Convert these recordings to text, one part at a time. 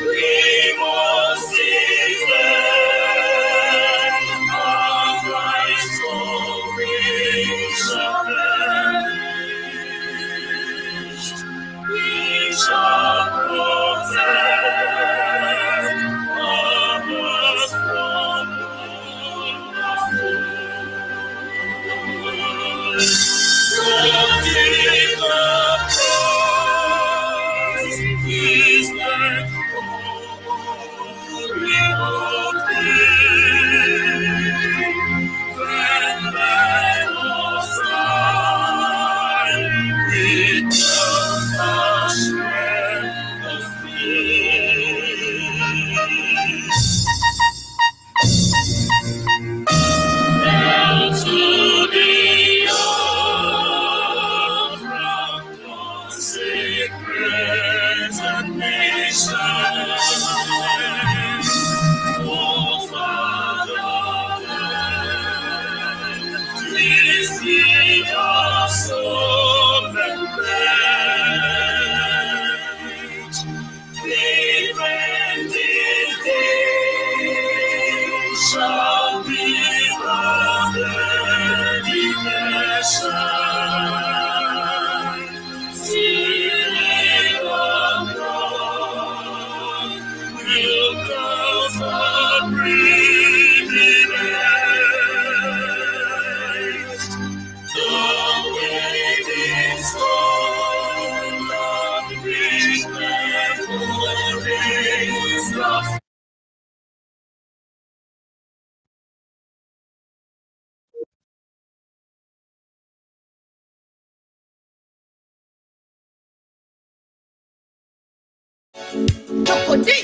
We must defend our rights, or we shall perish. We shall protect others from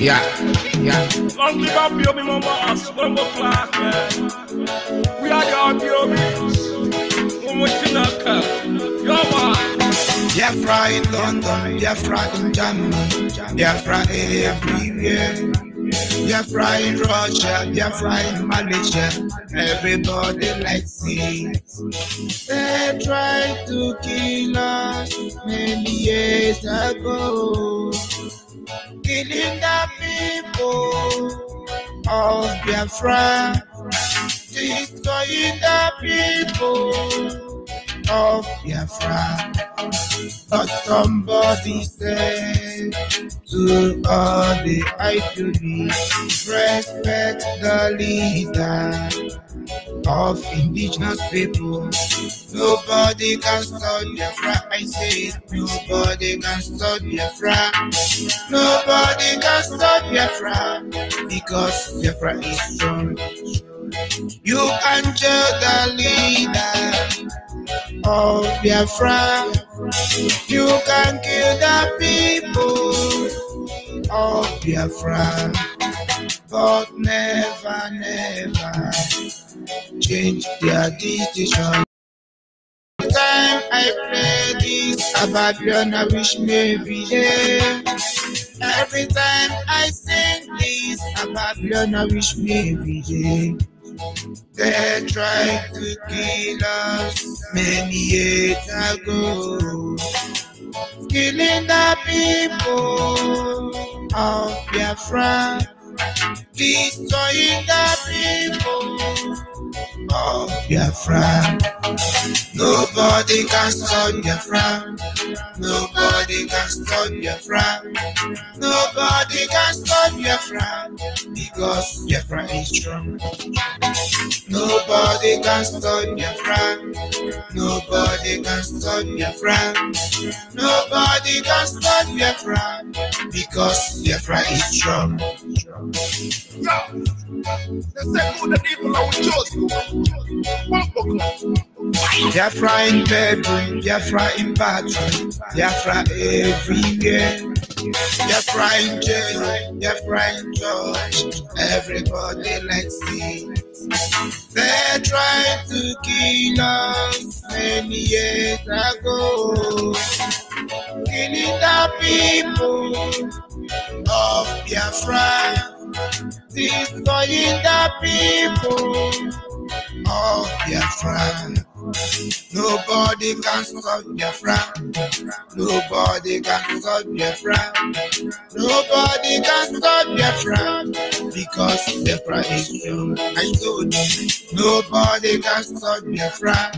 Yeah. Long live up your mama as one clock. We are your babies. Biafra in London, Biafra in Germany, Biafra everywhere. Biafra in Russia, Biafra in Malaysia. Everybody likes it. They tried to kill us many years ago, killing the people of Biafra, destroying the people of Biafra. But somebody said to all the idolists, respect the leader of indigenous people. Nobody can stop Biafra. I say nobody can stop Biafra. Nobody can stop Biafra because Biafra is strong. You can judge the leader of Biafra. You can kill the people of Biafra, but never, never change their decision. Every time I play this Babylon, I wish maybe yeah. Every time I sing this Babylon, I wish maybe yeah. They tried to kill us many years ago, killing the people of Biafra, destroying the people of Biafra. Nobody can stop Biafra. Nobody can stop Biafra. Nobody can stop Biafra because Biafra is strong. Nobody can stop Biafra. Nobody can stop Biafra. Nobody can stop Biafra because Biafra is strong. The second the people are chosen. Biafra in bedroom, Biafra in bathroom, Biafra everywhere. Biafra in jail, Biafra in church, everybody likes it. They tried to kill us many years ago, killing the people of Biafra, destroying the people Oh, Biafra. Nobody can stop Biafra. Nobody can stop Biafra. Nobody can stop Biafra. Because Biafra is true. I told you. Nobody can stop Biafra.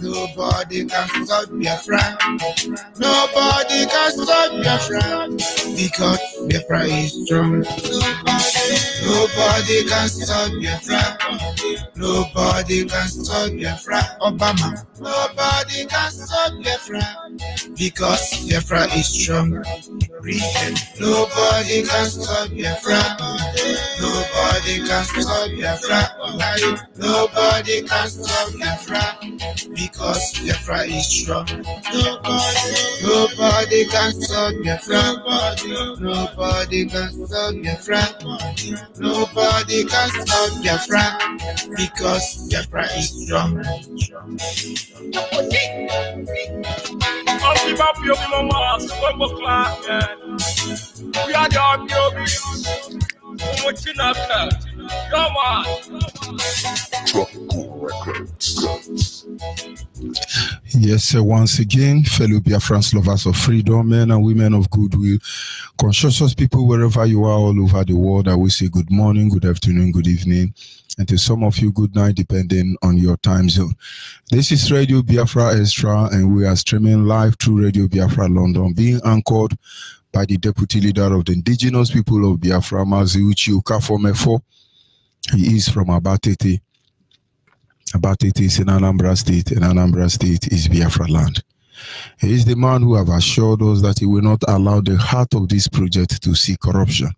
Nobody can stop Biafra. Nobody can stop Biafra. Because Biafra is strong. Nobody can stop Biafra. Nobody can stop Biafra. Obama. Nobody can stop Biafra. Because Biafra is strong. Nobody can stop Biafra. Nobody can stop Biafra. Nobody can stop Biafra. Because Biafra is strong. Nobody can stop Biafra. Nobody can stop Biafra. Nobody can stop Biafra. Because Biafra is strong. Onyibe apio mi mama asombo class. We are the Onyibe. Mochina cut. Come on. Tropical Records. Yes, sir, once again, fellow Biafrans, lovers of freedom, men and women of goodwill, conscientious people wherever you are all over the world, I will say good morning, good afternoon, good evening, and to some of you, good night, depending on your time zone. This is Radio Biafra Extra, and we are streaming live through Radio Biafra London, being anchored by the Deputy Leader of the Indigenous People of Biafra, Maziuchi Okafomefo. He is from Abatete. Abatete is in Anambra State, and Anambra State is Biafra land. He is the man who have assured us that he will not allow the heart of this project to see corruption.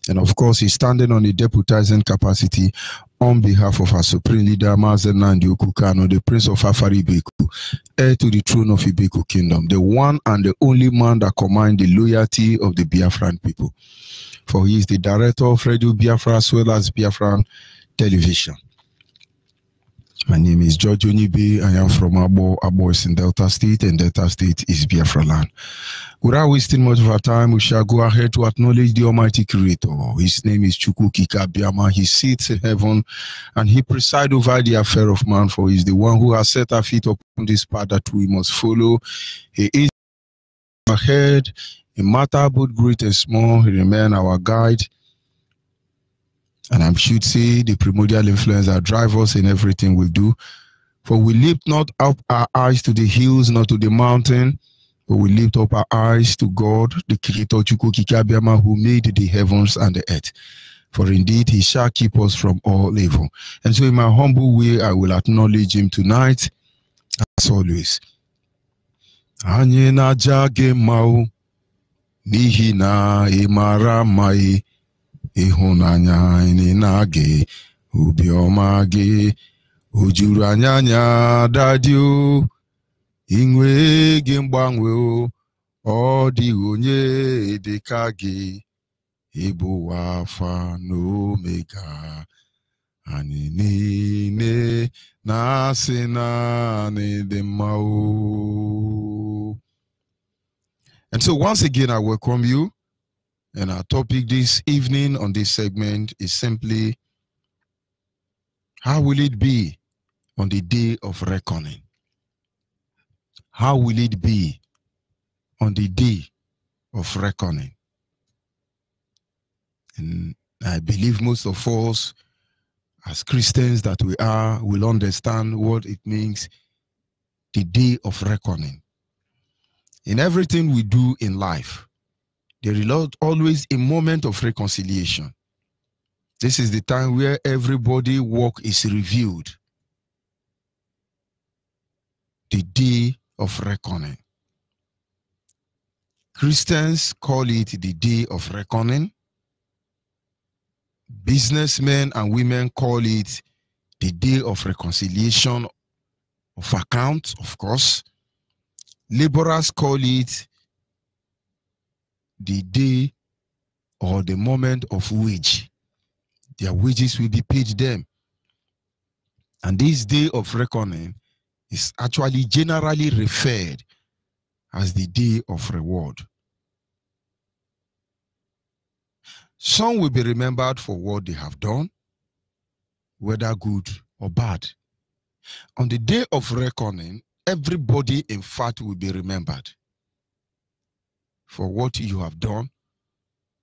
And of course, he's standing on a deputizing capacity on behalf of our Supreme Leader, Mazen Nnamdi Kanu, the Prince of Afari Ibeku, heir to the throne of Ibeku Kingdom, the one and the only man that commands the loyalty of the Biafran people. For he is the director of Radio Biafra as well as Biafran Television. My name is George Onyibe. I am from Abo. Abo is in Delta State, and Delta State is Biafra land. Without wasting much of our time, we shall go ahead to acknowledge the Almighty Creator. His name is Chukwu Kikabiama. He sits in heaven, and he presides over the affair of man, for he is the one who has set our feet upon this path that we must follow. He is our head, in matter both great and small. He remains our guide. And I should say the primordial influence that drives us in everything we do. For we lift not up our eyes to the hills, nor to the mountain, but we lift up our eyes to God, the Creator Chukwu Kikabiama, who made the heavens and the earth. For indeed he shall keep us from all evil. And so in my humble way, I will acknowledge him tonight, as always. Anye na jage mau, nihi na imara mai. Ihunanya ininage ubiomage ujuru anyanya dadio inwe gimbanwe odi onye dekage ibu alpha no omega anine nasina ne demao. And so once again I welcome you. And our topic this evening on this segment is simply, how will it be on the day of reckoning? How will it be on the day of reckoning? And I believe most of us, as Christians that we are, will understand what it means, the day of reckoning. In everything we do in life, there is always a moment of reconciliation. This is the time where everybody's work is reviewed. The day of reckoning. Christians call it the day of reckoning. Businessmen and women call it the day of reconciliation of accounts, of course. Laborers call it the day or the moment of wage. Their wages will be paid them. And this day of reckoning is actually generally referred as the day of reward. Some will be remembered for what they have done, whether good or bad. On the day of reckoning, everybody, in fact, will be remembered for what you have done,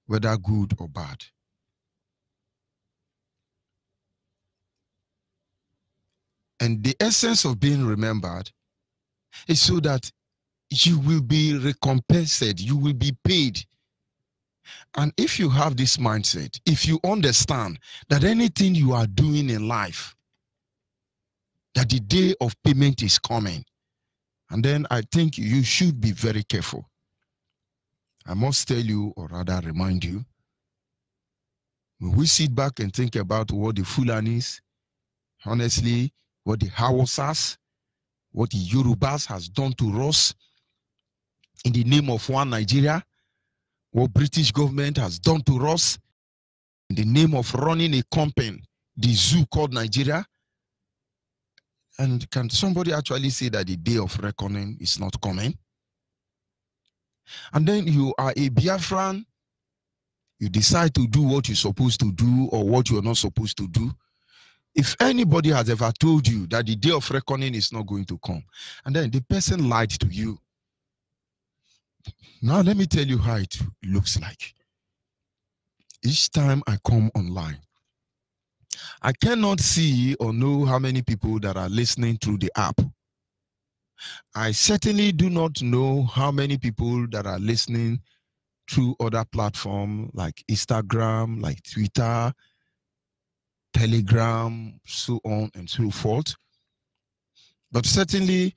whether good or bad. And the essence of being remembered is so that you will be recompensed, you will be paid. And if you have this mindset, if you understand that anything you are doing in life, that the day of payment is coming, and then I think you should be very careful. I must tell you, or rather remind you, when we sit back and think about what the Fulanis, honestly, what the Hausas, what the Yorubas has done to us in the name of one Nigeria, what British government has done to us in the name of running a company, the zoo called Nigeria. And can somebody actually say that the day of reckoning is not coming? And then you are a Biafran, you decide to do what you're supposed to do or what you're not supposed to do. If anybody has ever told you that the day of reckoning is not going to come, and then the person lied to you, now let me tell you how it looks like. Each time I come online, I cannot see or know how many people that are listening through the app. I certainly do not know how many people that are listening through other platforms like Instagram, like Twitter, Telegram, so on and so forth. But certainly,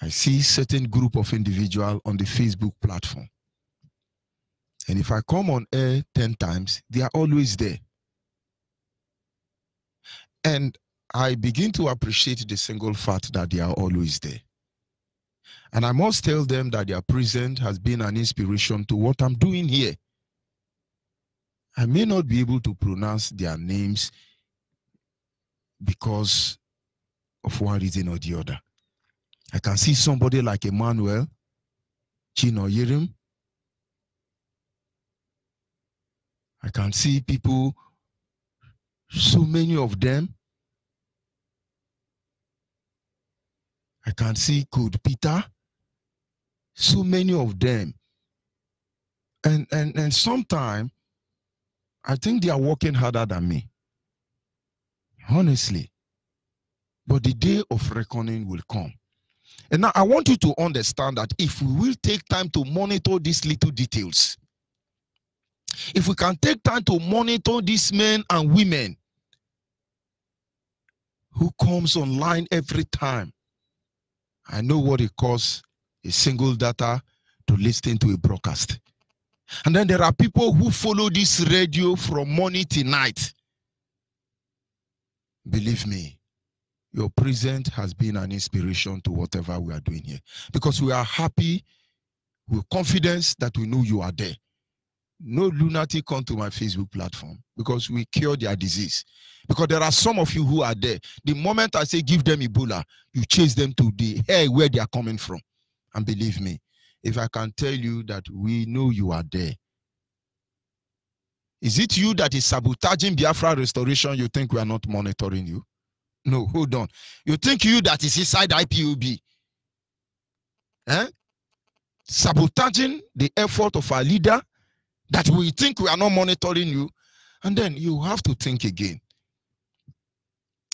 I see certain group of individuals on the Facebook platform. And if I come on air 10 times, they are always there. And I begin to appreciate the single fact that they are always there. And I must tell them that their presence has been an inspiration to what I'm doing here. I may not be able to pronounce their names because of one reason or the other. I can see somebody like Emmanuel, Chinoyerim. I can see people, so many of them. I can see Code Peter, so many of them. And sometimes I think they are working harder than me. Honestly. But the day of reckoning will come. And now I want you to understand that if we will take time to monitor these little details, if we can take time to monitor these men and women who comes online every time, I know what it costs a single data to listen to a broadcast. And then there are people who follow this radio from morning to night. Believe me, your presence has been an inspiration to whatever we are doing here. Because we are happy with confidence that we know you are there. No lunatic come to my Facebook platform because we cure their disease. Because there are some of you who are there. The moment I say give them Ebola, you chase them to the air where they are coming from. And believe me, if I can tell you that we know you are there. Is it you that is sabotaging Biafra restoration? You think we are not monitoring you? No, hold on. You think you that is inside IPOB? Sabotaging the effort of our leader, that we think we are not monitoring you? And then you have to think again.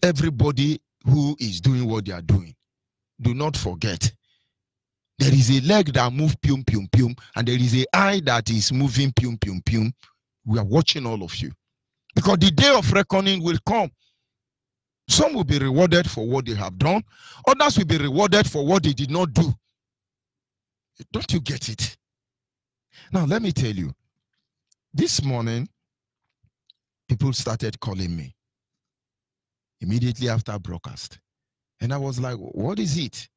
Everybody who is doing what they are doing, do not forget, there is a leg that moves pium pium pium, and there is an eye that is moving pium pium pium. We are watching all of you. Because the day of reckoning will come. Some will be rewarded for what they have done. Others will be rewarded for what they did not do. Don't you get it? Now, let me tell you. This morning, people started calling me immediately after broadcast. And I was like, what is it?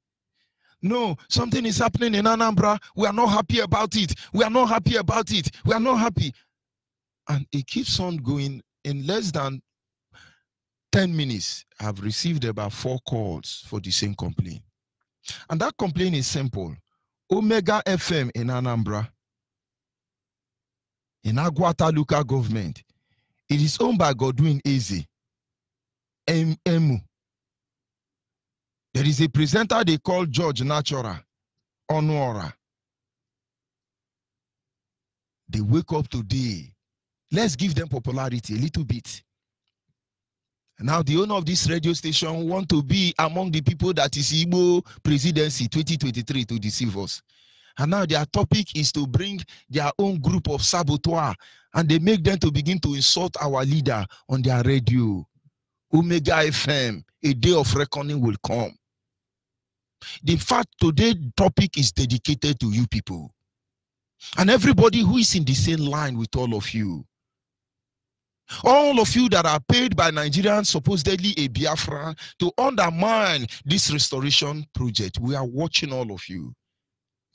No, something is happening in Anambra. We are not happy about it. We are not happy about it. We are not happy. And it keeps on going. In less than 10 minutes, I've received about 4 calls for the same complaint. And that complaint is simple. Omega FM in Anambra, in Agwata local government, it is owned by Godwin Eze, Emu, There is a presenter they call George Natural, Onora. They wake up today. Let's give them popularity a little bit. And now the owner of this radio station want to be among the people that is Igbo presidency 2023 to deceive us. And now their topic is to bring their own group of saboteurs, and they make them to begin to insult our leader on their radio. Omega FM, a day of reckoning will come. The fact today's topic is dedicated to you people. And everybody who is in the same line with all of you. All of you that are paid by Nigerians, supposedly a Biafra, to undermine this restoration project. We are watching all of you.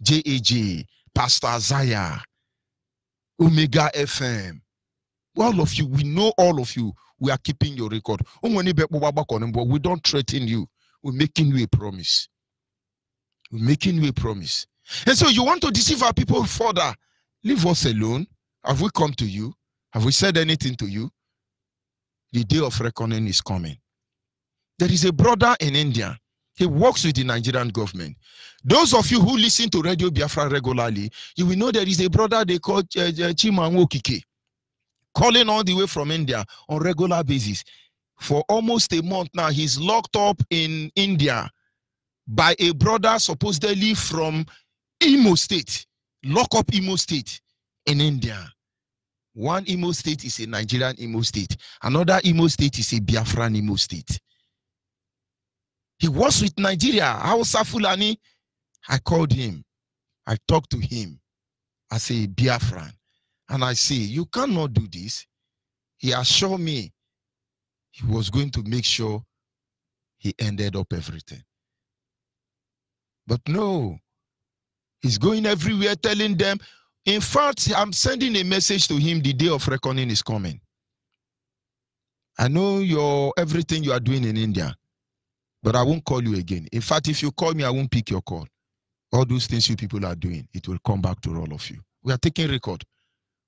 JAJ, Pastor Isaiah, Omega FM. All of you, we know all of you. We are keeping your record. But we don't threaten you. We're making you a promise. We're making you a promise. And so you want to deceive our people further. Leave us alone. Have we come to you? Have we said anything to you? The day of reckoning is coming. There is a brother in India. He works with the Nigerian government. Those of you who listen to Radio Biafra regularly, you will know there is a brother they call Chimanwo Kike, calling all the way from India on regular basis. For almost a month now, he's locked up in India by a brother supposedly from Imo State. Lock up Imo State in India. One Imo State is a Nigerian Imo State. Another Imo State is a Biafran Imo State. He was with Nigeria. Hausa Fulani. I called him. I talked to him as a Biafran. And I say, you cannot do this. He assured me he was going to make sure he ended up everything. But no. He's going everywhere telling them. In fact, I'm sending a message to him. The day of reckoning is coming. I know everything you are doing in India, but I won't call you again. In fact, if you call me, I won't pick your call. All those things you people are doing, it will come back to all of you. We are taking record.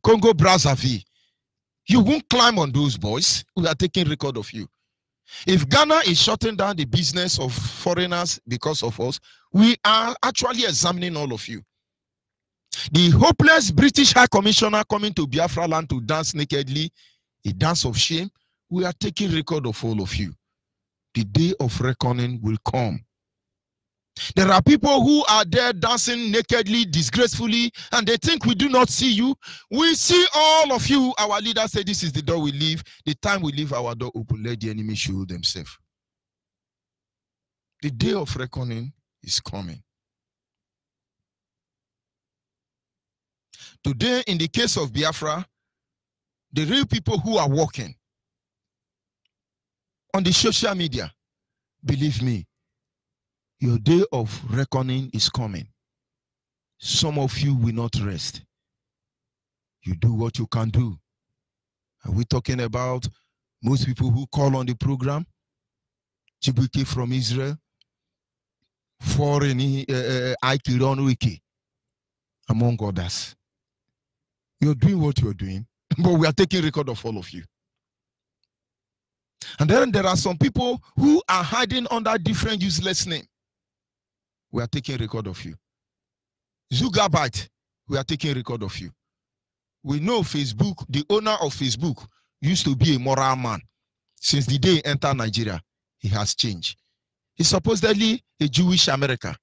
Congo Brazzaville, you won't climb on those boys. We are taking record of you. If Ghana is shutting down the business of foreigners because of us, we are actually examining all of you. The hopeless British High Commissioner coming to Biafra land to dance nakedly, a dance of shame, we are taking record of all of you. The day of reckoning will come. There are people who are there dancing nakedly, disgracefully, and they think we do not see you. We see all of you. Our leader said this is the door we leave. The time we leave our door open, let the enemy show themselves. The day of reckoning is coming. Today, in the case of Biafra, the real people who are working on the social media, believe me, your day of reckoning is coming. Some of you will not rest. You do what you can do. Are we talking about most people who call on the program? Chibuike from Israel, foreign Aikiron Wiki, among others. You're doing what you're doing, but we are taking record of all of you. And then there are some people who are hiding under different useless names. We are taking record of you. Zugabyte, we are taking record of you. We know Facebook, the owner of Facebook, used to be a moral man. Since the day he entered Nigeria, he has changed. He's supposedly a Jewish American.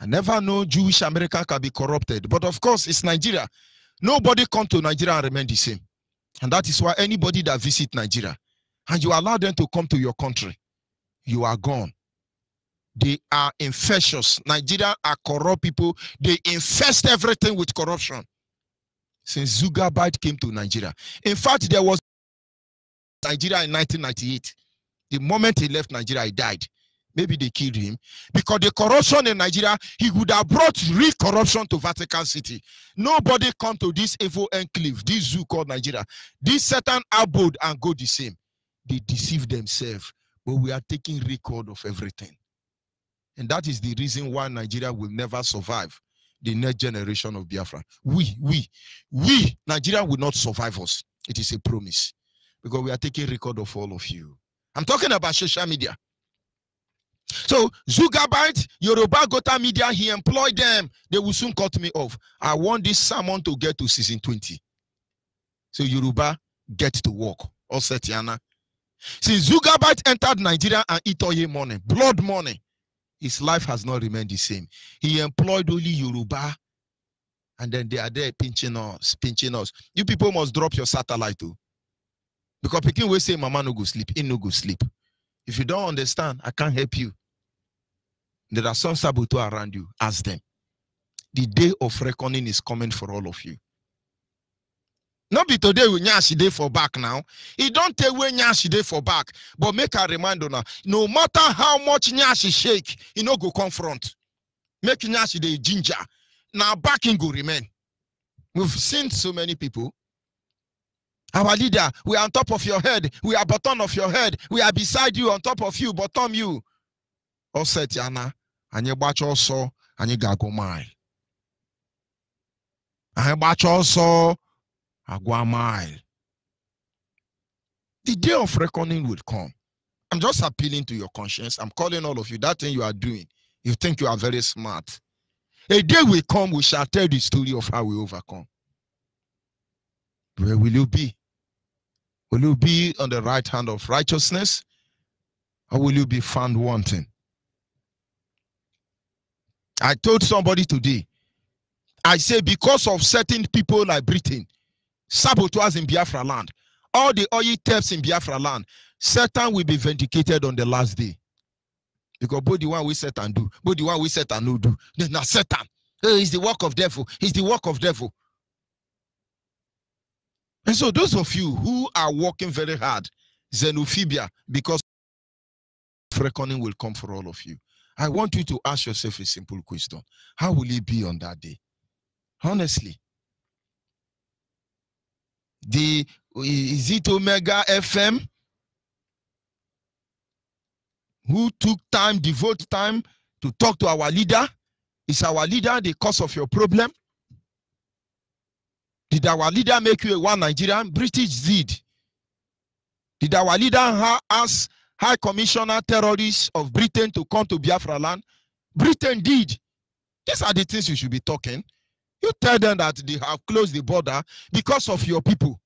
I never know Jewish American can be corrupted. But of course, it's Nigeria. Nobody come to Nigeria and remain the same. And that is why anybody that visit Nigeria, and you allow them to come to your country, you are gone. They are infectious. Nigeria are corrupt people. They infest everything with corruption. Since Zugabyte came to Nigeria. In fact, there was Nigeria in 1998. The moment he left Nigeria, he died. Maybe they killed him. Because the corruption in Nigeria, he would have brought real corruption to Vatican City. Nobody come to this evil enclave, this zoo called Nigeria. This Satan abode and go the same. They deceive themselves. But we are taking record of everything. And that is the reason why Nigeria will never survive the next generation of Biafra. Nigeria will not survive us. It is a promise. Because we are taking record of all of you. I'm talking about social media. So Zugabite, Yoruba Gota Media, he employed them. They will soon cut me off. I want this sermon to get to season 20. So Yoruba, get to work. Osetiana. Since Zugabite entered Nigeria and Itoye money, blood money, his life has not remained the same. He employed only Yoruba, and then they are there pinching us, pinching us. You people must drop your satellite too. Because people will say, Mama no go sleep, in no go sleep. If you don't understand, I can't help you. There are some saboteurs around you. Ask them. The day of reckoning is coming for all of you. Not be today we nyashi day for back now. It don't take away nyashi day for back. But make a reminder now. No matter how much nyashi shake, you no go confront. Make nyashi day ginger. Now backing go remain. We've seen so many people. Our leader, we are on top of your head. We are bottom of your head. We are beside you, on top of you, bottom you. Oset yana. Anye bacho also. Anye gago mile. Anye bacho also. Agua mile. The day of reckoning will come. I'm just appealing to your conscience. I'm calling all of you. That thing you are doing, you think you are very smart. A day will come, we shall tell the story of how we overcome. Where will you be? Will you be on the right hand of righteousness? Or will you be found wanting? I told somebody today, I say because of certain people like Britain, saboteurs in Biafra land, all the oil thefts in Biafra land, Satan will be vindicated on the last day. Because both the one we set and do, both the one we set and no do. Then now Satan, it's the work of devil. It's the work of devil. And so those of you who are working very hard, xenophobia, because reckoning will come for all of you. I want you to ask yourself a simple question. How will it be on that day? Honestly. Is it Omega FM who took time, devote time to talk to our leader? Is our leader the cause of your problem? Did our leader make you a one Nigerian? British did. Did our leader ask High Commissioner Terrorists of Britain to come to Biafra land? Britain did. These are the things you should be talking. You tell them that they have closed the border because of your people.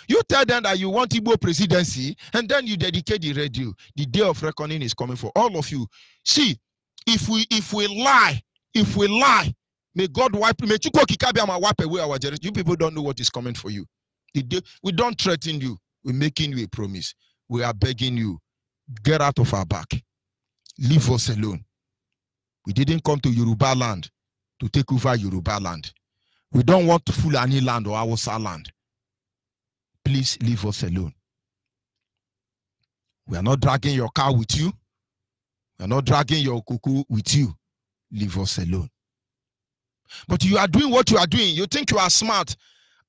You tell them that you want Igbo presidency, and then you dedicate the radio. The day of reckoning is coming for all of you. See, if we lie, may God wipe, may Chukwu Kikabiyama wipe away our generation. You people don't know what is coming for you. We don't threaten you. We're making you a promise. We are begging you, get out of our back. Leave us alone. We didn't come to Yoruba land to take over Yoruba land. We don't want to Fulani land or Hausa land. Please leave us alone. We are not dragging your car with you. We are not dragging your cuckoo with you. Leave us alone. But you are doing what you are doing. You think you are smart.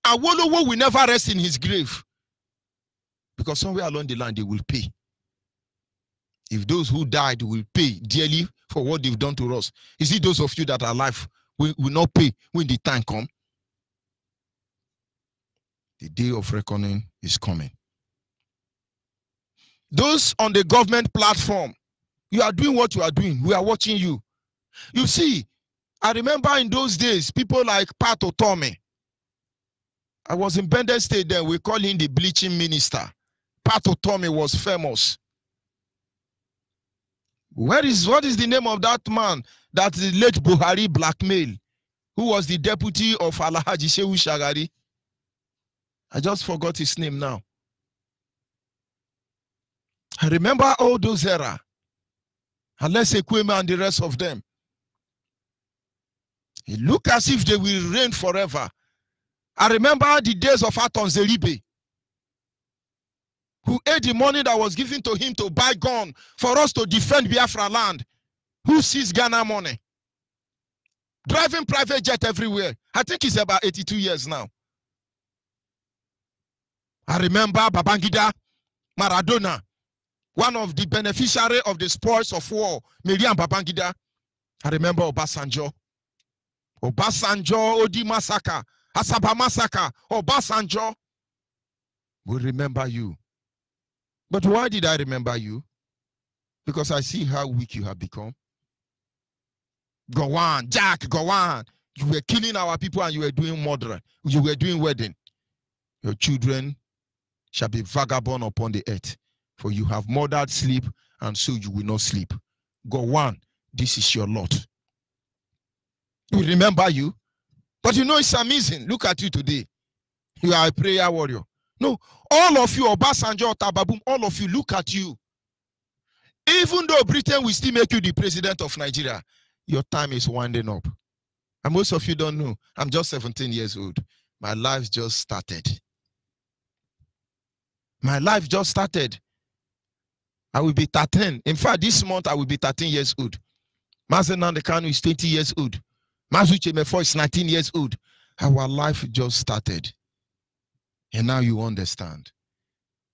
Awolowo will never rest in his grave. Because somewhere along the line, they will pay. If those who died will pay dearly for what they've done to us, is it those of you that are alive will not pay when the time comes? The day of reckoning is coming. Those on the government platform, you are doing what you are doing. We are watching you. You see, I remember in those days, people like Pat Otome. I was in Bendel State then. We call him the bleaching minister. Pat Otome was famous. What is the name of that man that the late Buhari blackmailed, who was the deputy of Alhaji Shehu Shagari? I just forgot his name now. I remember all those era. Unless Ekweme and the rest of them. It looked as if they will reign forever. I remember the days of Aton Zeribe, who ate the money that was given to him to buy gun for us to defend Biafra land. Who sees Ghana money? Driving private jet everywhere. I think he's about 82 years now. I remember Babangida Maradona, one of the beneficiaries of the spoils of war, Miriam Babangida. I remember Obasanjo. Odi massacre, Asaba massacre, Obasanjo. We remember you. But why did I remember you? Because I see how weak you have become. Go on, Jack, go on. You were killing our people and you were doing murder. You were doing wedding. Your children shall be vagabond upon the earth. For you have murdered sleep, and so you will not sleep. Go on, this is your lot. We remember you. But you know it's amazing. Look at you today. You are a prayer warrior. No, all of you, Obasanjo, Tababum, all of you, look at you. Even though Britain will still make you the president of Nigeria, your time is winding up. And most of you don't know. I'm just 17 years old. My life just started. My life just started. I will be 13. In fact, this month I will be 13 years old. Mazen Nandekanu is 20 years old. Mazuche Mefo is 19 years old. Our life just started. And now you understand.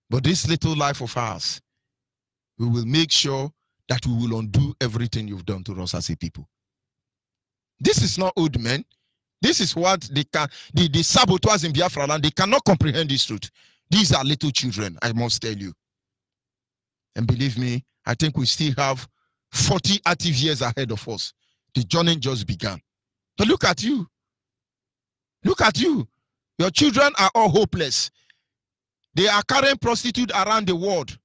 But this little life of ours, we will make sure that we will undo everything you've done to us as a people. This is not old men. This is what the saboteurs in Biafra land, they cannot comprehend this truth. These are little children, I must tell you. And believe me, I think we still have 40 active years ahead of us. The journey just began. But look at you. Look at you. Your children are all hopeless. They are carrying prostitutes around the world.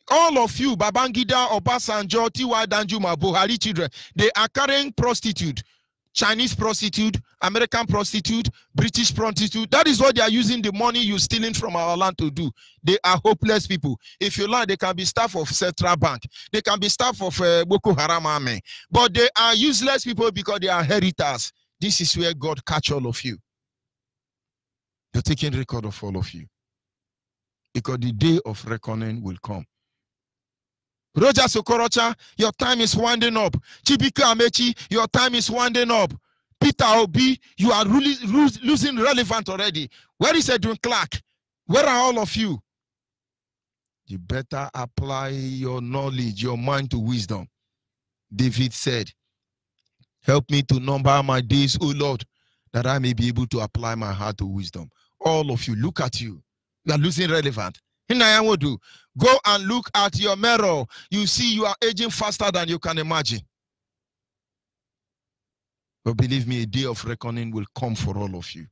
All of you, Babangida, Obasanjo, T.Y. Danjuma, Buhari children, they are carrying prostitute. Chinese prostitute, American prostitute, British prostitute. That is what they are using the money you're stealing from our land to do. They are hopeless people. If you like, they can be staff of Central Bank. They can be staff of Boko Haram Army. But they are useless people because they are heritors. This is where God catch all of you. They're taking record of all of you. Because the day of reckoning will come. Roger Sokorocha, your time is winding up. Chibika Amechi, your time is winding up. Peter Obi, you are really losing relevant already. Where is Edwin Clark? Where are all of you? You better apply your knowledge, your mind to wisdom. David said, help me to number my days, O Lord, that I may be able to apply my heart to wisdom. All of you, look at you. You are losing relevant. Go and look at your mirror. You see you are aging faster than you can imagine. But believe me, a day of reckoning will come for all of you.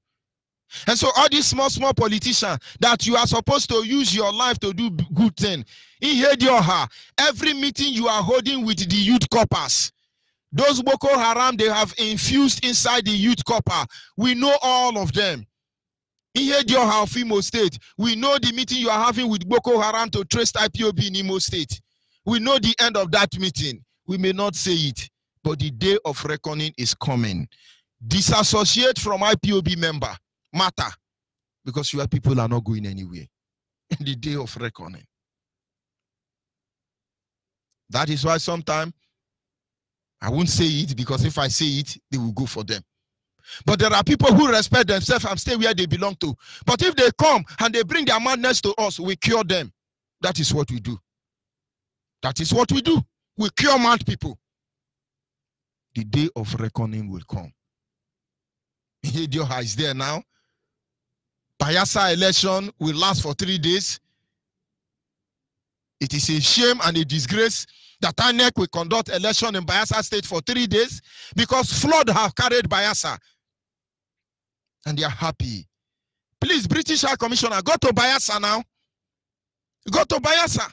And so all these small politicians that you are supposed to use your life to do good thing, every meeting you are holding with the youth corpers, those Boko Haram, they have infused inside the youth corper. We know all of them. In Imo State, we know the meeting you are having with Boko Haram to trace IPOB in Imo State. We know the end of that meeting. We may not say it, but the day of reckoning is coming. Disassociate from IPOB member matter, because your people are not going anywhere. In the day of reckoning. That is why sometimes I won't say it, because if I say it, they will go for them. But there are people who respect themselves and stay where they belong to. But if they come and they bring their madness to us, we cure them. That is what we do. That is what we do. We cure mad people. The day of reckoning will come. Idioha is there now. Bayelsa election will last for 3 days. It is a shame and a disgrace that INEC will conduct election in Bayelsa State for 3 days because flood have carried Bayelsa. And they are happy. Please, British High Commissioner, go to Bayelsa now. Go to Bayelsa.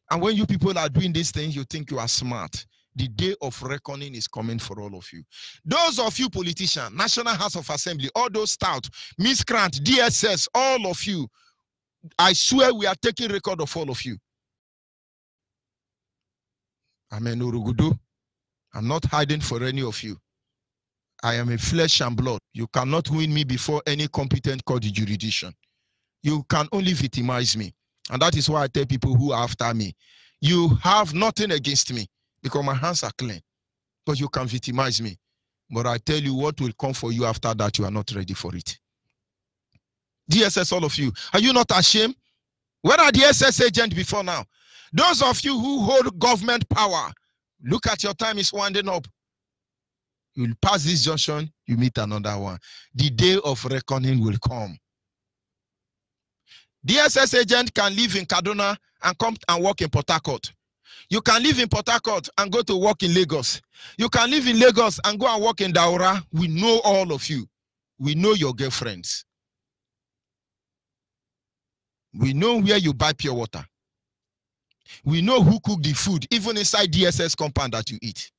And when you people are doing these things, you think you are smart. The day of reckoning is coming for all of you. Those of you politicians, National House of Assembly, all those stout, miscreant, DSS, all of you, I swear we are taking record of all of you. Amen. I'm not hiding for any of you. I am a flesh and blood. You cannot win me before any competent court jurisdiction. You can only victimize me. And that is why I tell people who are after me, you have nothing against me because my hands are clean. But you can victimize me. But I tell you what will come for you after that, you are not ready for it. DSS, all of you, are you not ashamed? Where are the SS agents before now? Those of you who hold government power, look at your time is winding up. You'll pass this junction, you meet another one. The day of reckoning will come. DSS agent can live in Kaduna and come and work in Port Harcourt. You can live in Port Harcourt and go to work in Lagos. You can live in Lagos and go and work in Daura. We know all of you. We know your girlfriends. We know where you buy pure water. We know who cooked the food, even inside DSS compound that you eat.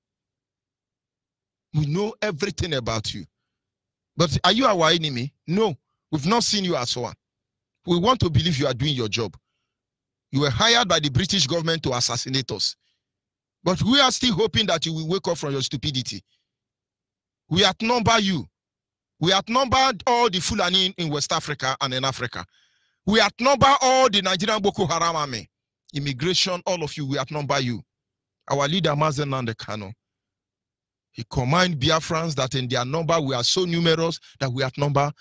We know everything about you. But are you our enemy? No. We've not seen you as one. We want to believe you are doing your job. You were hired by the British government to assassinate us. But we are still hoping that you will wake up from your stupidity. We outnumber you. We outnumbered all the Fulani in West Africa and in Africa. We outnumber all the Nigerian Boko Haram army. Immigration, all of you, we outnumber you. Our leader, Mazen Nandekano, he commanded Biafrans that in their number, we are so numerous that we outnumber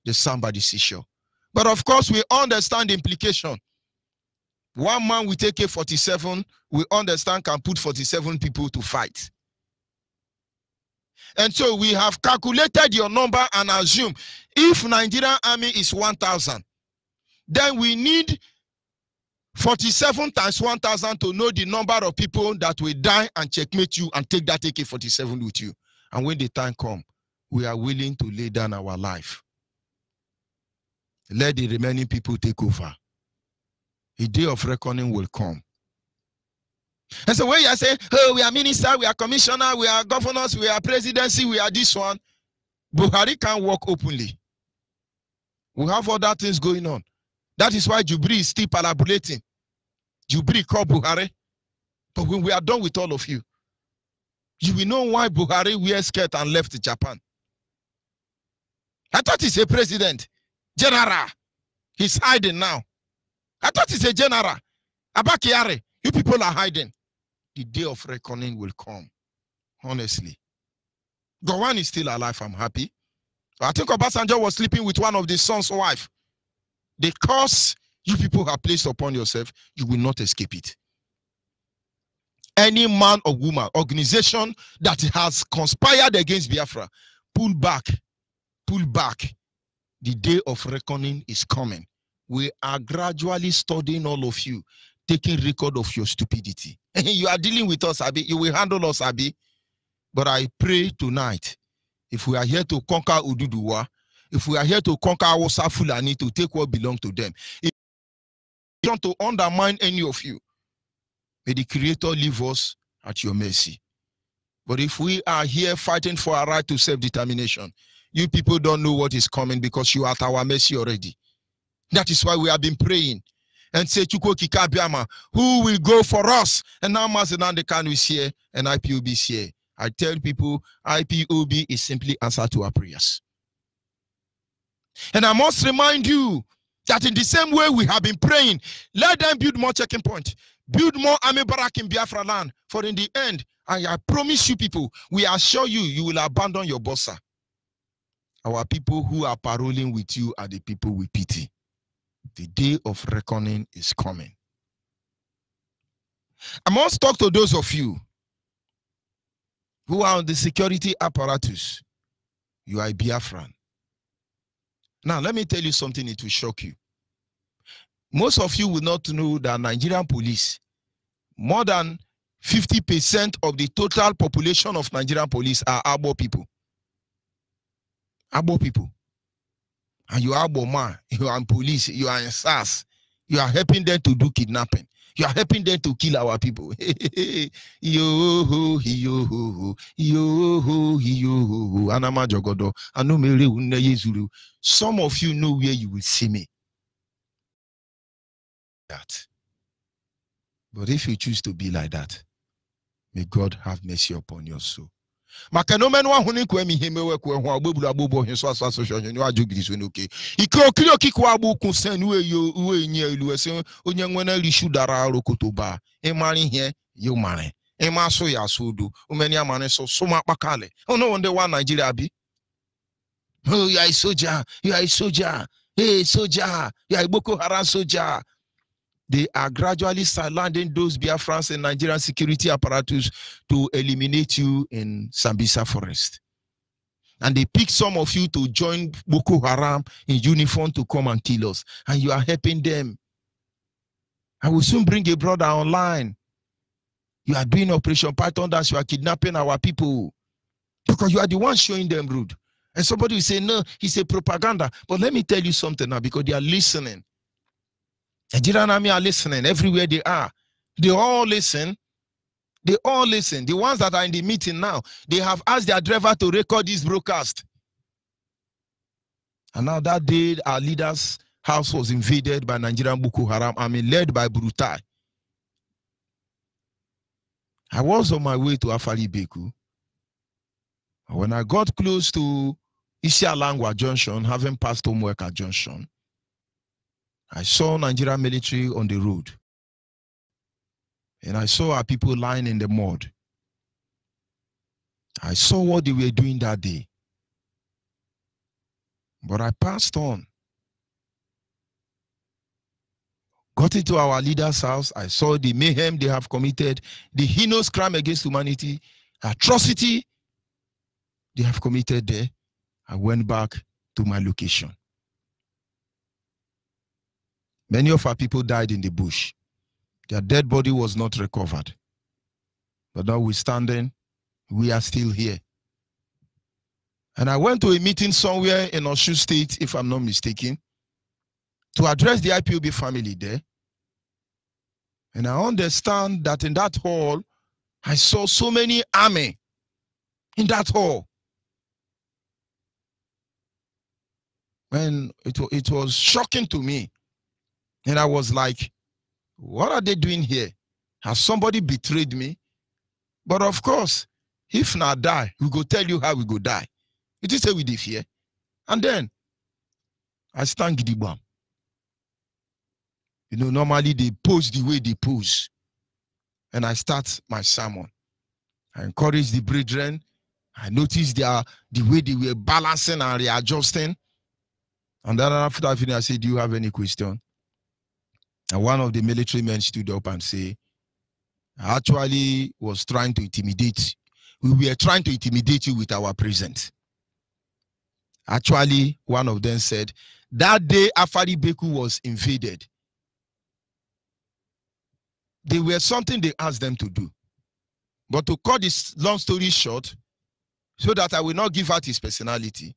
the somebody seashore. But of course, we understand the implication. One man will take A47, we understand can put 47 people to fight. And so we have calculated your number and assume if Nigerian army is 1,000, then we need 47 times 1,000 to know the number of people that will die and checkmate you and take that AK-47 with you. And when the time comes, we are willing to lay down our life. Let the remaining people take over. A day of reckoning will come. And so when you are saying, oh, we are minister, we are commissioner, we are governors, we are presidency, we are this one, Buhari can't work openly. We have other things going on. That is why Jubri is still parabolating. Jubri called Buhari. But when we are done with all of you, you will know why Buhari wears skirt and left Japan. I thought he's a president. General. He's hiding now. I thought he's a general. Abakiare, you people are hiding. The day of reckoning will come. Honestly. Gowon is still alive, I'm happy. I think Obasanjo was sleeping with one of the son's wife. The curse you people have placed upon yourself, you will not escape it. Any man or woman, organization that has conspired against Biafra, pull back. Pull back. The day of reckoning is coming. We are gradually studying all of you, taking record of your stupidity. You are dealing with us, Abi. You will handle us, Abi. But I pray tonight, if we are here to conquer Ududuwa, if we are here to conquer Hausa Fulani, to take what belongs to them, if we want to undermine any of you, may the Creator leave us at your mercy. But if we are here fighting for our right to self-determination, you people don't know what is coming because you are at our mercy already. That is why we have been praying and say, Chuko Kikabiama, who will go for us? And now Mazenandekanu is here and IPOB is here. I tell people, IPOB is simply answer to our prayers. And I must remind you that in the same way we have been praying, let them build more checking points, build more army barrack in Biafra land. For in the end, I promise you people, we assure you, you will abandon your bossa. Our people who are paroling with you are the people we pity. The day of reckoning is coming. I must talk to those of you who are on the security apparatus. You are a Biafran. Now, let me tell you something, it will shock you. Most of you will not know that Nigerian police, more than 50% of the total population of Nigerian police are Abo people. Abo people. And you are Abo man, you are in police, you are in SARS, you are helping them to do kidnapping. You are helping them to kill our people. Yo, Anama Jogodo. Some of you know where you will see me. That. But if you choose to be like that, may God have mercy upon your soul. Makanomen wa huni kwa mihemewe kwa hwa abubu abubu hinso aso asosyo nyo ajugiri so nuke iko kilo kiko abu kunsen uwe nye ilu se onye nwena rishu dara rokotoba imari here you mare ima so ya sodo umeni amane so makpakale oh no wonder one Nigeria be oh you are a soldier, you are a soldier, hey soldier, you are a Boko Haram soldier. They are gradually silencing those Biafrans and Nigerian security apparatus to eliminate you in Sambisa forest. And they pick some of you to join Boko Haram in uniform to come and kill us. And you are helping them. I will soon bring a brother online. You are doing Operation Python dance, you are kidnapping our people. Because you are the one showing them rude. And somebody will say, no, he's a propaganda. But let me tell you something now, because they are listening. Nigerian army are listening everywhere they are. They all listen. They all listen. The ones that are in the meeting now, they have asked their driver to record this broadcast. And now that day, our leader's house was invaded by Nigerian Boko Haram army led by Brutai. I was on my way to Afari Beku. When I got close to Isialangwa Junction, having passed homework at Junction, I saw Nigerian military on the road. And I saw our people lying in the mud. I saw what they were doing that day. But I passed on. Got into our leader's house. I saw the mayhem they have committed, the heinous crime against humanity, atrocity they have committed there. I went back to my location. Many of our people died in the bush. Their dead body was not recovered. But notwithstanding, we are still here. And I went to a meeting somewhere in Osun State, if I'm not mistaken, to address the IPOB family there. And I understand that in that hall, I saw so many army in that hall. And it was shocking to me. And I was like, what are they doing here? Has somebody betrayed me? But of course, if not die, we go tell you how we go die. It is say we did fear. And then I stand Gidibam. You know, normally they pose the way they pose. And I start my sermon. I encourage the brethren. I noticed the way they were balancing and readjusting. And then after that, I said, do you have any question? And one of the military men stood up and said, I actually was trying to intimidate. We were trying to intimidate you with our presence. Actually, one of them said, that day Afari Beku was invaded, there were something they asked them to do. But to cut this long story short, so that I will not give out his personality,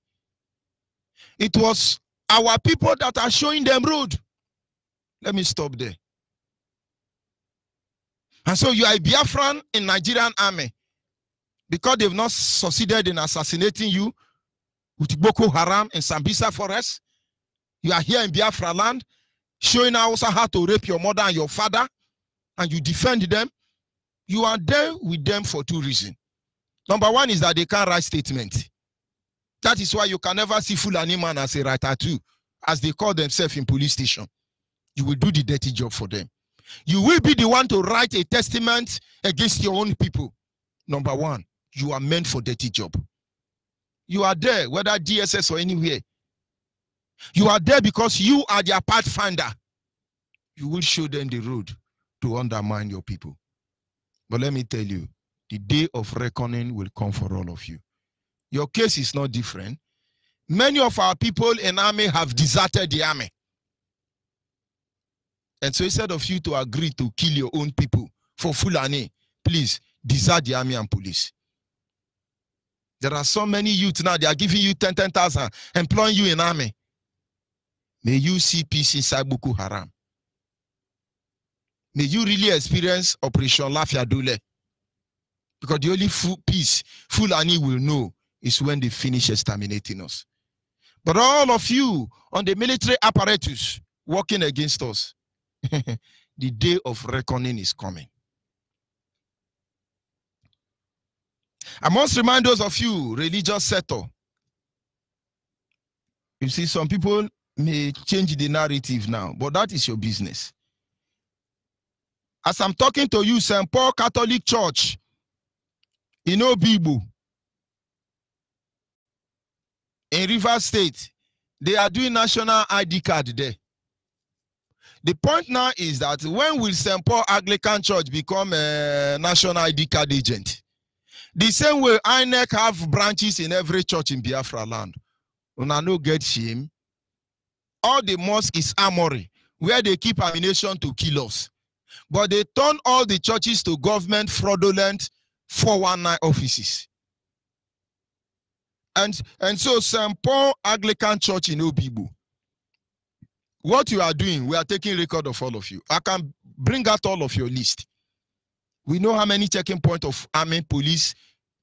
it was our people that are showing them road. Let me stop there. And so you are a Biafran in Nigerian army because they've not succeeded in assassinating you with Boko Haram in Sambisa forest. You are here in Biafra land showing also how to rape your mother and your father, and you defend them. You are there with them for two reasons. Number one is that they can't write statement. That is why you can never see Fulani man as a writer too, as they call themselves in police station. You will do the dirty job for them. You will be the one to write a testament against your own people. Number one, you are meant for dirty job. You are there, whether DSS or anywhere. You are there because you are their pathfinder. You will show them the road to undermine your people. But let me tell you, the day of reckoning will come for all of you. Your case is not different. Many of our people in army have deserted the army. And so instead of you to agree to kill your own people for Fulani, please desert the army and police. There are so many youth now, they are giving you 10,000, employing you in army. May you see peace inside Boko Haram. May you really experience Operation Lafia Dule. Because the only peace Fulani will know is when they finish exterminating us. But all of you on the military apparatus working against us, the day of reckoning is coming. I must remind those of you, religious sector. You see, some people may change the narrative now, but that is your business. As I'm talking to you, St. Paul Catholic Church in Obibu, in Rivers State, they are doing national ID card there. The point now is that when will St. Paul Anglican Church become a national ID card agent? The same way INEC have branches in every church in Biafra land. Una no get shame. All the mosque is armory. where they keep ammunition to kill us. But they turn all the churches to government fraudulent 419 offices. And so St. Paul Anglican Church in Obibu, what you are doing, we are taking record of all of you. I can bring out all of your list. We know how many checking points of army, police,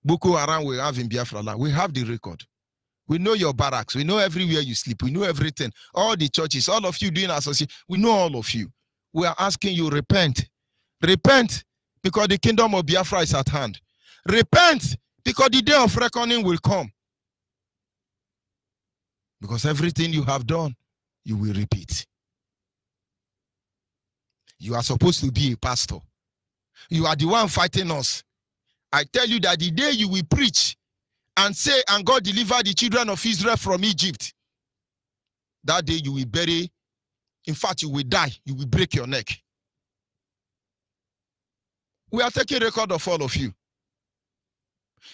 Boko Haram we have in Biafra land. We have the record. We know your barracks. We know everywhere you sleep. We know everything. All the churches, all of you doing association. We know all of you. We are asking you, repent. Repent, because the kingdom of Biafra is at hand. Repent, because the day of reckoning will come. Because everything you have done, you will repeat. You are supposed to be a pastor. You are the one fighting us. I tell you that the day you will preach and say, and God deliver the children of Israel from Egypt, that day you will bury, in fact, you will die, you will break your neck. We are taking record of all of you.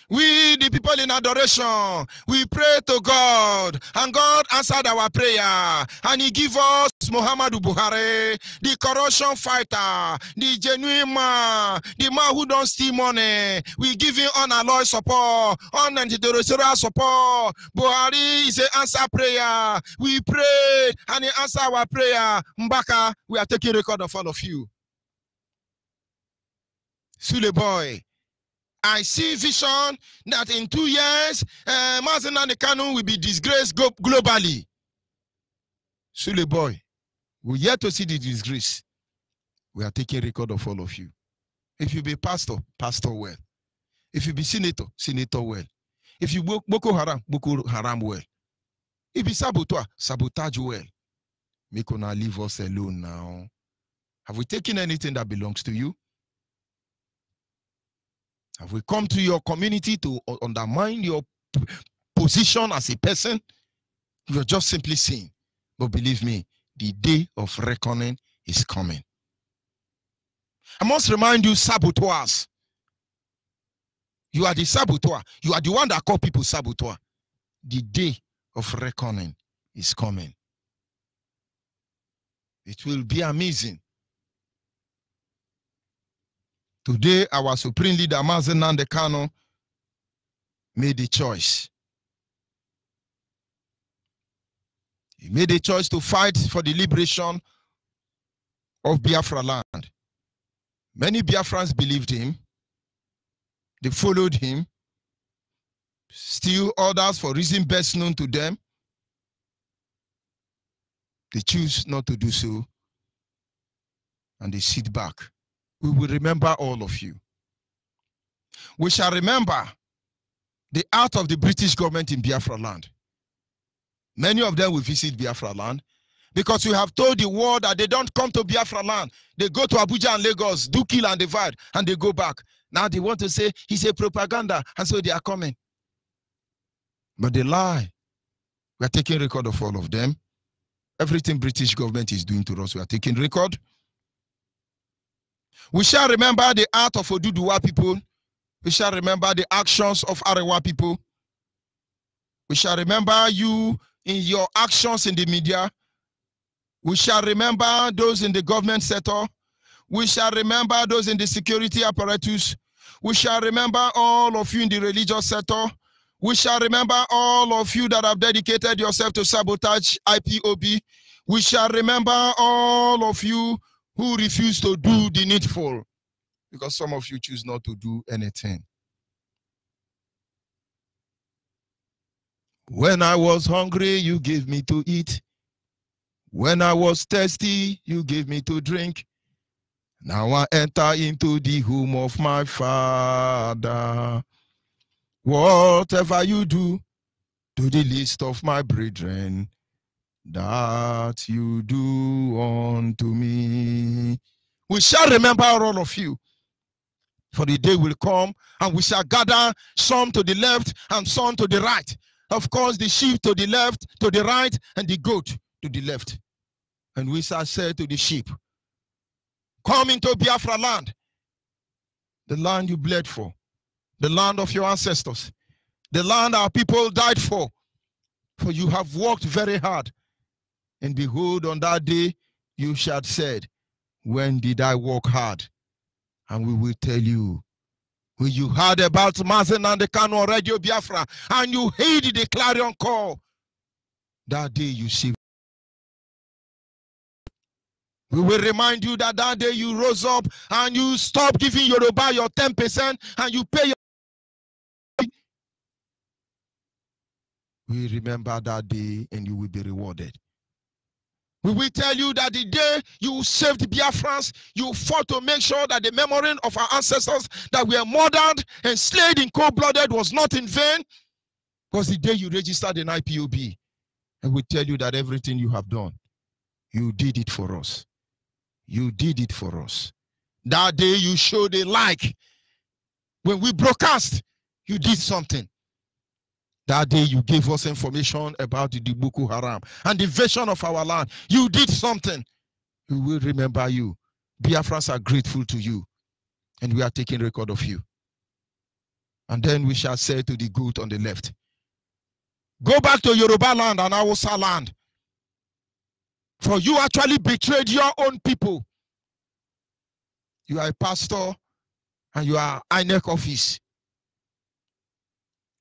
We, the people in adoration, we pray to God, and God answered our prayer, and He gave us Muhammadu Buhari, the corruption fighter, the genuine man, the man who don't steal money. We give him unalloyed support, unanti-terrestrial support. Buhari is an answer prayer. We pray, and He answered our prayer. Mbaka, we are taking record of all of you. Sule boy, I see vision that in 2 years, Mazen and the Kanu will be disgraced globally. Sule boy, we yet to see the disgrace. We are taking record of all of you. If you be pastor, pastor well. If you be senator, senator well. If you Boko Haram, Boko Haram well. If you saboteur, sabotage well. Make una leave us alone now. Have we taken anything that belongs to you? Have we come to your community to undermine your position as a person? You're just simply saying. But believe me, the day of reckoning is coming. I must remind you, saboteurs. You are the saboteur. You are the one that call people saboteur. The day of reckoning is coming. It will be amazing. Today, our supreme leader, Mazen Nnamdi Kanu, made a choice. He made a choice to fight for the liberation of Biafra land. Many Biafrans believed him. They followed him. Still others, for reasons best known to them, they choose not to do so. And they sit back. We will remember all of you. We shall remember the art of the British government in Biafra land. Many of them will visit Biafra land because we have told the world that they don't come to Biafra land. They go to Abuja and Lagos, do kill and divide, and they go back. Now they want to say he's a propaganda, and so they are coming. But they lie. We are taking record of all of them. Everything British government is doing to us, we are taking record. We shall remember the art of Oduduwa people. We shall remember the actions of Arewa people. We shall remember you in your actions in the media. We shall remember those in the government sector. We shall remember those in the security apparatus. We shall remember all of you in the religious sector. We shall remember all of you that have dedicated yourself to sabotage IPOB. We shall remember all of you who refuse to do the needful, because some of you choose not to do anything. When I was hungry, you gave me to eat. When I was thirsty, you gave me to drink. Now I enter into the home of my Father. Whatever you do to the least of my brethren, that you do unto me. We shall remember all of you, for the day will come and we shall gather some to the left and some to the right. Of course, the sheep to the left, to the right, and the goat to the left. And we shall say to the sheep, come into Biafra land, the land you bled for, the land of your ancestors, the land our people died for you have worked very hard. And behold, on that day, You shall said, when did I work hard? And we will tell you, when you heard about Mazen and the Kano on Radio Biafra, and you heeded the clarion call, that day you see. We will remind you that that day you rose up and you stopped giving Yoruba your 10% and you pay your. We remember that day and you will be rewarded. We will tell you that the day you saved Biafrans, you fought to make sure that the memory of our ancestors that were murdered and slain in cold-blooded was not in vain. Because the day you registered in IPOB, and we tell you that everything you have done, you did it for us. You did it for us. That day you showed a like. When we broadcast, you did something. That day you gave us information about the Boko Haram and the invasion of our land. You did something. We will remember you. Biafrans are grateful to you. And we are taking record of you. And then we shall say to the goat on the left, go back to Yoruba land and Hausa land. For you actually betrayed your own people. You are a pastor and you are INEC office.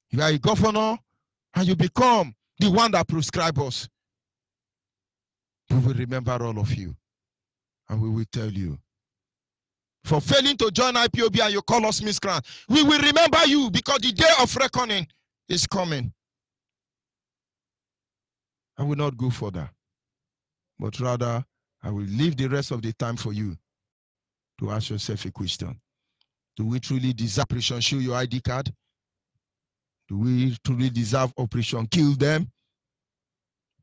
You are a governor and you become the one that prescribes us. We will remember all of you and we will tell you. For failing to join IPOB and you call us miscreant, we will remember you because the day of reckoning is coming. I will not go further, but rather I will leave the rest of the time for you to ask yourself a question. Do we truly deserve Operation Show Your ID card? Do we truly deserve Operation Kill Them?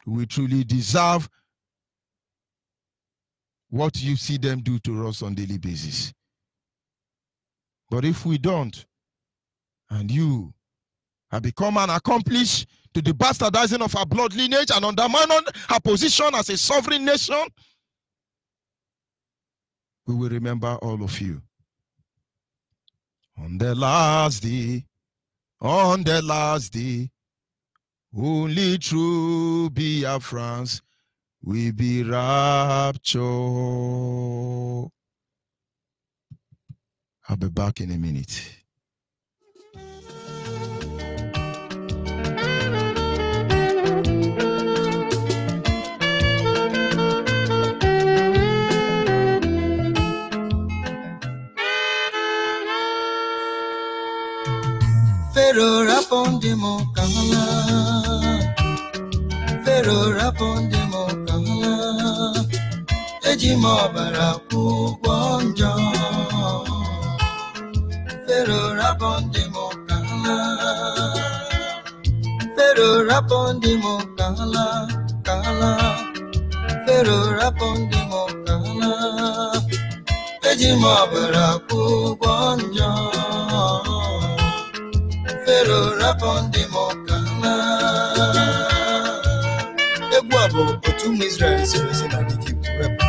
Do we truly deserve what you see them do to us on a daily basis? But if we don't, and you have become an accomplice to the bastardizing of our blood lineage and undermining our position as a sovereign nation, we will remember all of you. On the last day, only true Biafrans will be raptured. I'll be back in a minute. Pharaoh rapondimo kamala, Pharaoh rapondimo kamala, ejimo baraku gwanja. Pharaoh rapondimo kamala, Pharaoh rapondimo kamala, Pharaoh rapondimo kamala, ejimo baraku gwanja. Pharaoh rapondimo kamala. Egwabo otum Israel sirisi na Egypt wepa.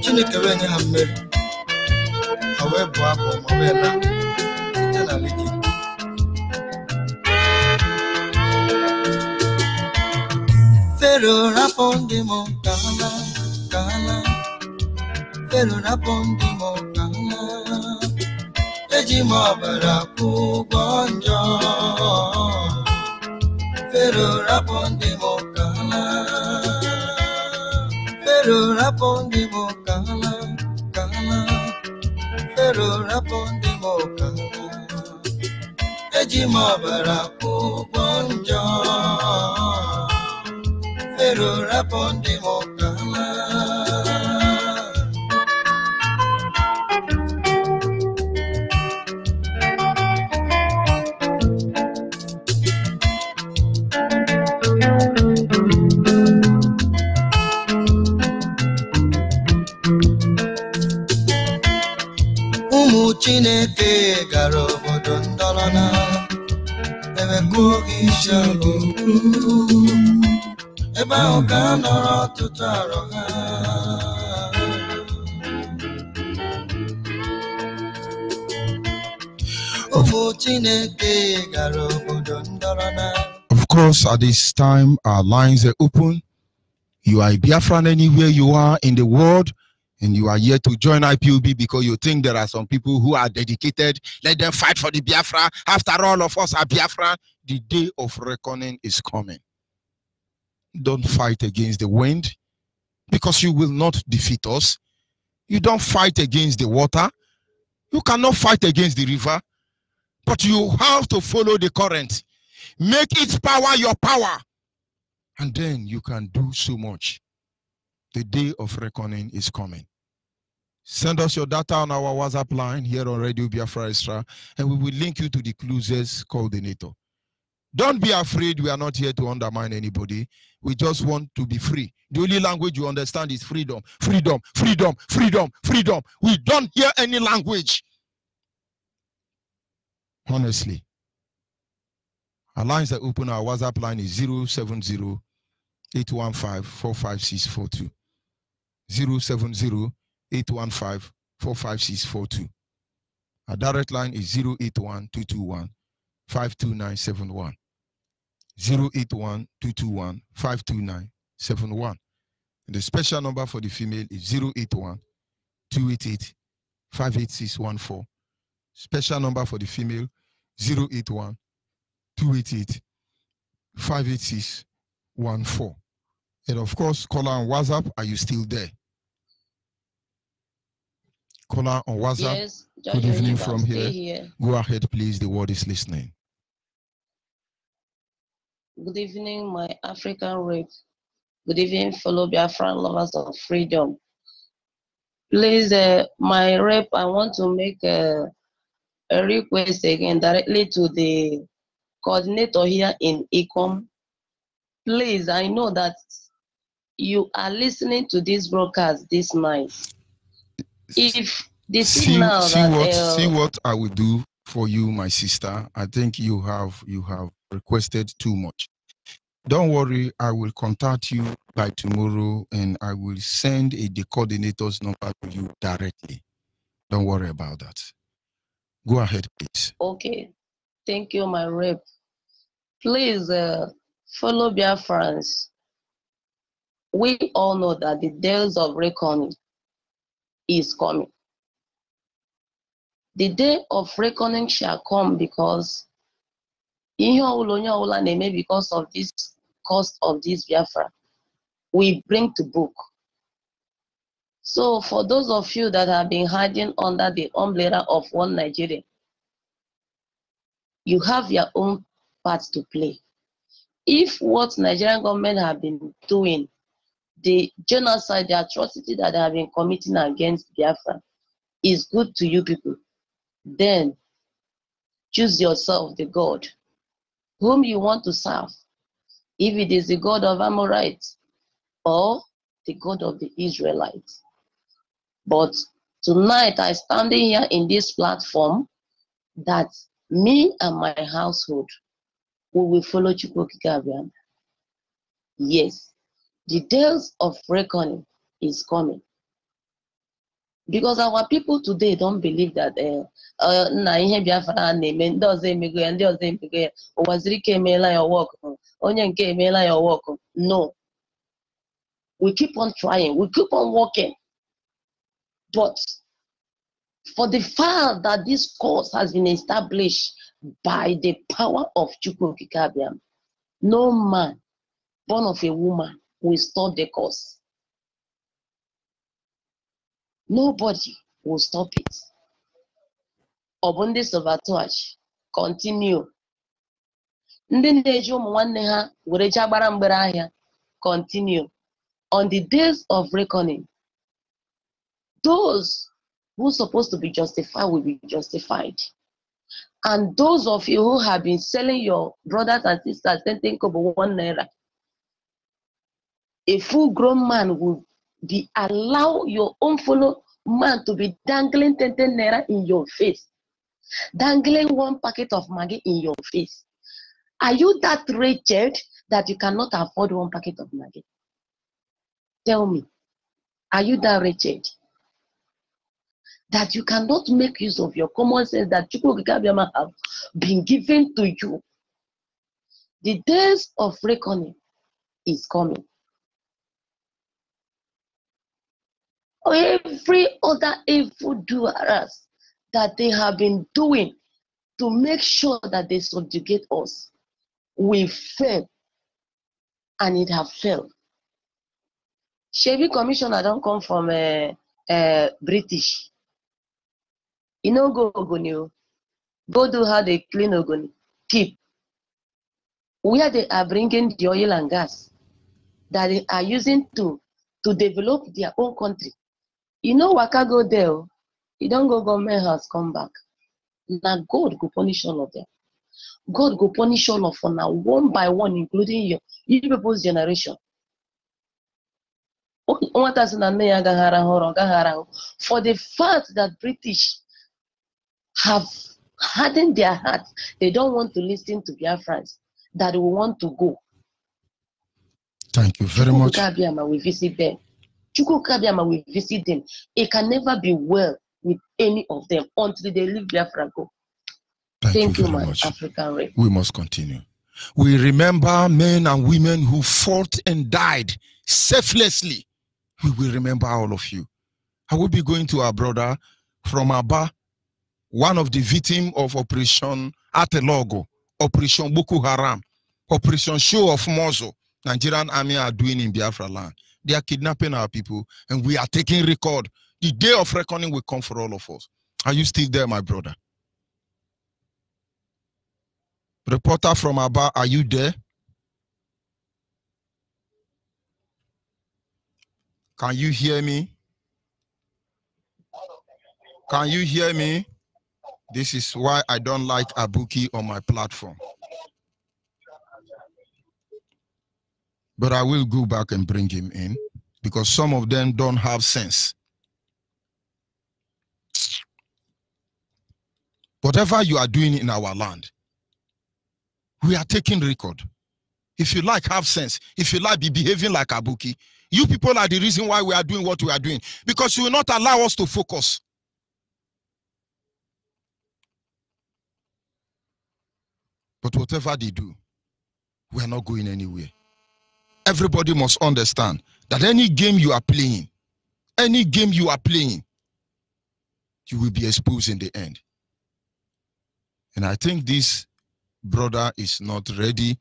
Chineke wenye hameri. Hawebu abo mawela. Site na Egypt. Pharaoh rapondimo kamala. Pharaoh rapondimo kamala. Ejimo baraku gwanja. Pharaoh rapondimo kamala, Pharaoh rapondimo kamala, Pharaoh rapondimo kamala, ejimo baraku gwanja. Pharaoh rapondimo kamala. Chineke gara obodo ndọrọna ebe kogi shago ebe ahụ ka nọrọ ọtụtụ arọ ha. Ụmụ Chineke gara obodo ndọrọna. Of course, at this time, our lines are open You are a Biafran anywhere you are in the world, and you are here to join IPOB because you think there are some people who are dedicated. Let them fight for the Biafra. After all of us are Biafra. The day of reckoning is coming. Don't fight against the wind because you will not defeat us. You don't fight against the water. You cannot fight against the river, but you have to follow the current. Make its power your power, and then you can do so much. The day of reckoning is coming. Send us your data on our WhatsApp line here on Radio Biafra Extra, and we will link you to the closest coordinator. Don't be afraid. We are not here to undermine anybody. We just want to be free. The only language you understand is freedom, freedom, freedom, freedom, freedom. We don't hear any language. Honestly. Our lines that open, our WhatsApp line is 070-815-45642. 070-815-45642. Our direct line is 081-221-52971. 081-221-52971. The special number for the female is 081-288-58614. Special number for the female, 081-288-58614. And of course, caller on WhatsApp, are you still there? Caller on WhatsApp. Yes, good evening from here. Go ahead, please. The world is listening. Good evening, my African rape. Good evening, fellow Biafran lovers of freedom. Please, my rep, I want to make a request again directly to the coordinator here in ICOM. Please, I know that you are listening to this broadcast this night. If the signal see what I will do for you, my sister. I think you have requested too much. Don't worry, I will contact you by tomorrow and I will send the coordinator's number to you directly. Don't worry about that. Go ahead, please. Okay. Thank you, my rep. Please follow Biafrans. We all know that the days of reckoning is coming. The day of reckoning shall come because because of this cost of this Biafra, we bring to book. So for those of you that have been hiding under the umbrella of one Nigeria, you have your own part to play. If what Nigerian government have been doing, the genocide, the atrocity that they have been committing against Biafra is good to you people, then choose yourself the God whom you want to serve. If it is the God of Amorites or the God of the Israelites. But tonight I standing here in this platform that me and my household, we will follow Chukwokika. Yes, the days of reckoning is coming. Because our people today don't believe that no. We keep on trying, we keep on working. But for the fact that this cause has been established by the power of Chukwokika, no man born of a woman will stop the cause. Nobody will stop it. Obundi Sabotage, continue. Continue. On the days of reckoning, those who are supposed to be justified will be justified. And those of you who have been selling your brothers and sisters, think of 1 naira, a full-grown man will be allow your own fellow man to be dangling 10 naira in your face, dangling 1 packet of Maggi in your face. Are you that wretched that you cannot afford 1 packet of Maggi? Tell me, are you that wretched that you cannot make use of your common sense that Chukwokika have been given to you? The days of reckoning is coming. or every other evildoers that they have been doing to make sure that they subjugate us, we fail, and it have failed. Chevy commissioner don't come from British. You know, go Ogoni, go do how they clean Ogoni, keep. Where they are bringing the oil and gas that they are using to develop their own country. You know, Waka go there, you don't go government house, come back. Now God go punish all of them. God go punish all of them now, one by one, including you people's generation. For the fact that British have hardened their hearts, they don't want to listen to Biafrans, that we want to go. Thank you very much. We visit them. We visit them. It can never be well with any of them until they leave Biafra go. Thank you very much. African Ray. We must continue. We remember men and women who fought and died selflessly. We will remember all of you. I will be going to our brother from Aba, one of the victims of Operation Atelogo, Operation Boko Haram, Operation Show of Mozo, Nigerian army are doing in Biafra land. They are kidnapping our people, and we are taking record. The day of reckoning will come for all of us. Are you still there, my brother? Reporter from Aba, are you there? Can you hear me? Can you hear me? This is why I don't like Abuki on my platform. But I will go back and bring him in because some of them don't have sense. Whatever you are doing in our land, we are taking record. If you like, have sense. If you like, be behaving like Abuki. You people are the reason why we are doing what we are doing, because you will not allow us to focus. But whatever they do, we are not going anywhere. Everybody must understand that any game you are playing, you will be exposed in the end. And I think this brother is not ready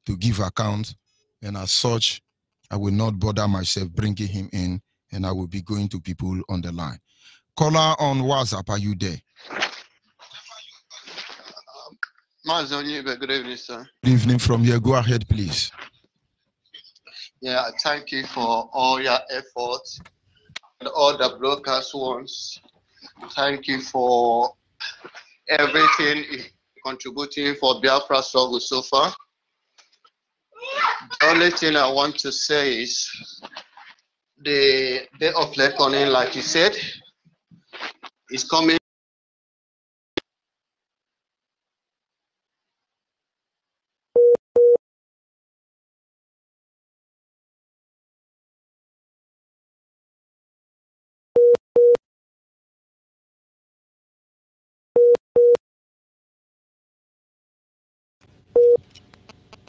to give account, and as such, I will not bother myself bringing him in, and I will be going to people on the line. Caller on WhatsApp, are you there? Onyibe, good evening, sir. Good evening from here. Go ahead, please. Yeah, thank you for all your efforts and all the broadcast ones. Thank you for everything contributing for Biafra struggle so far. The only thing I want to say is the day of reckoning, like you said, is coming.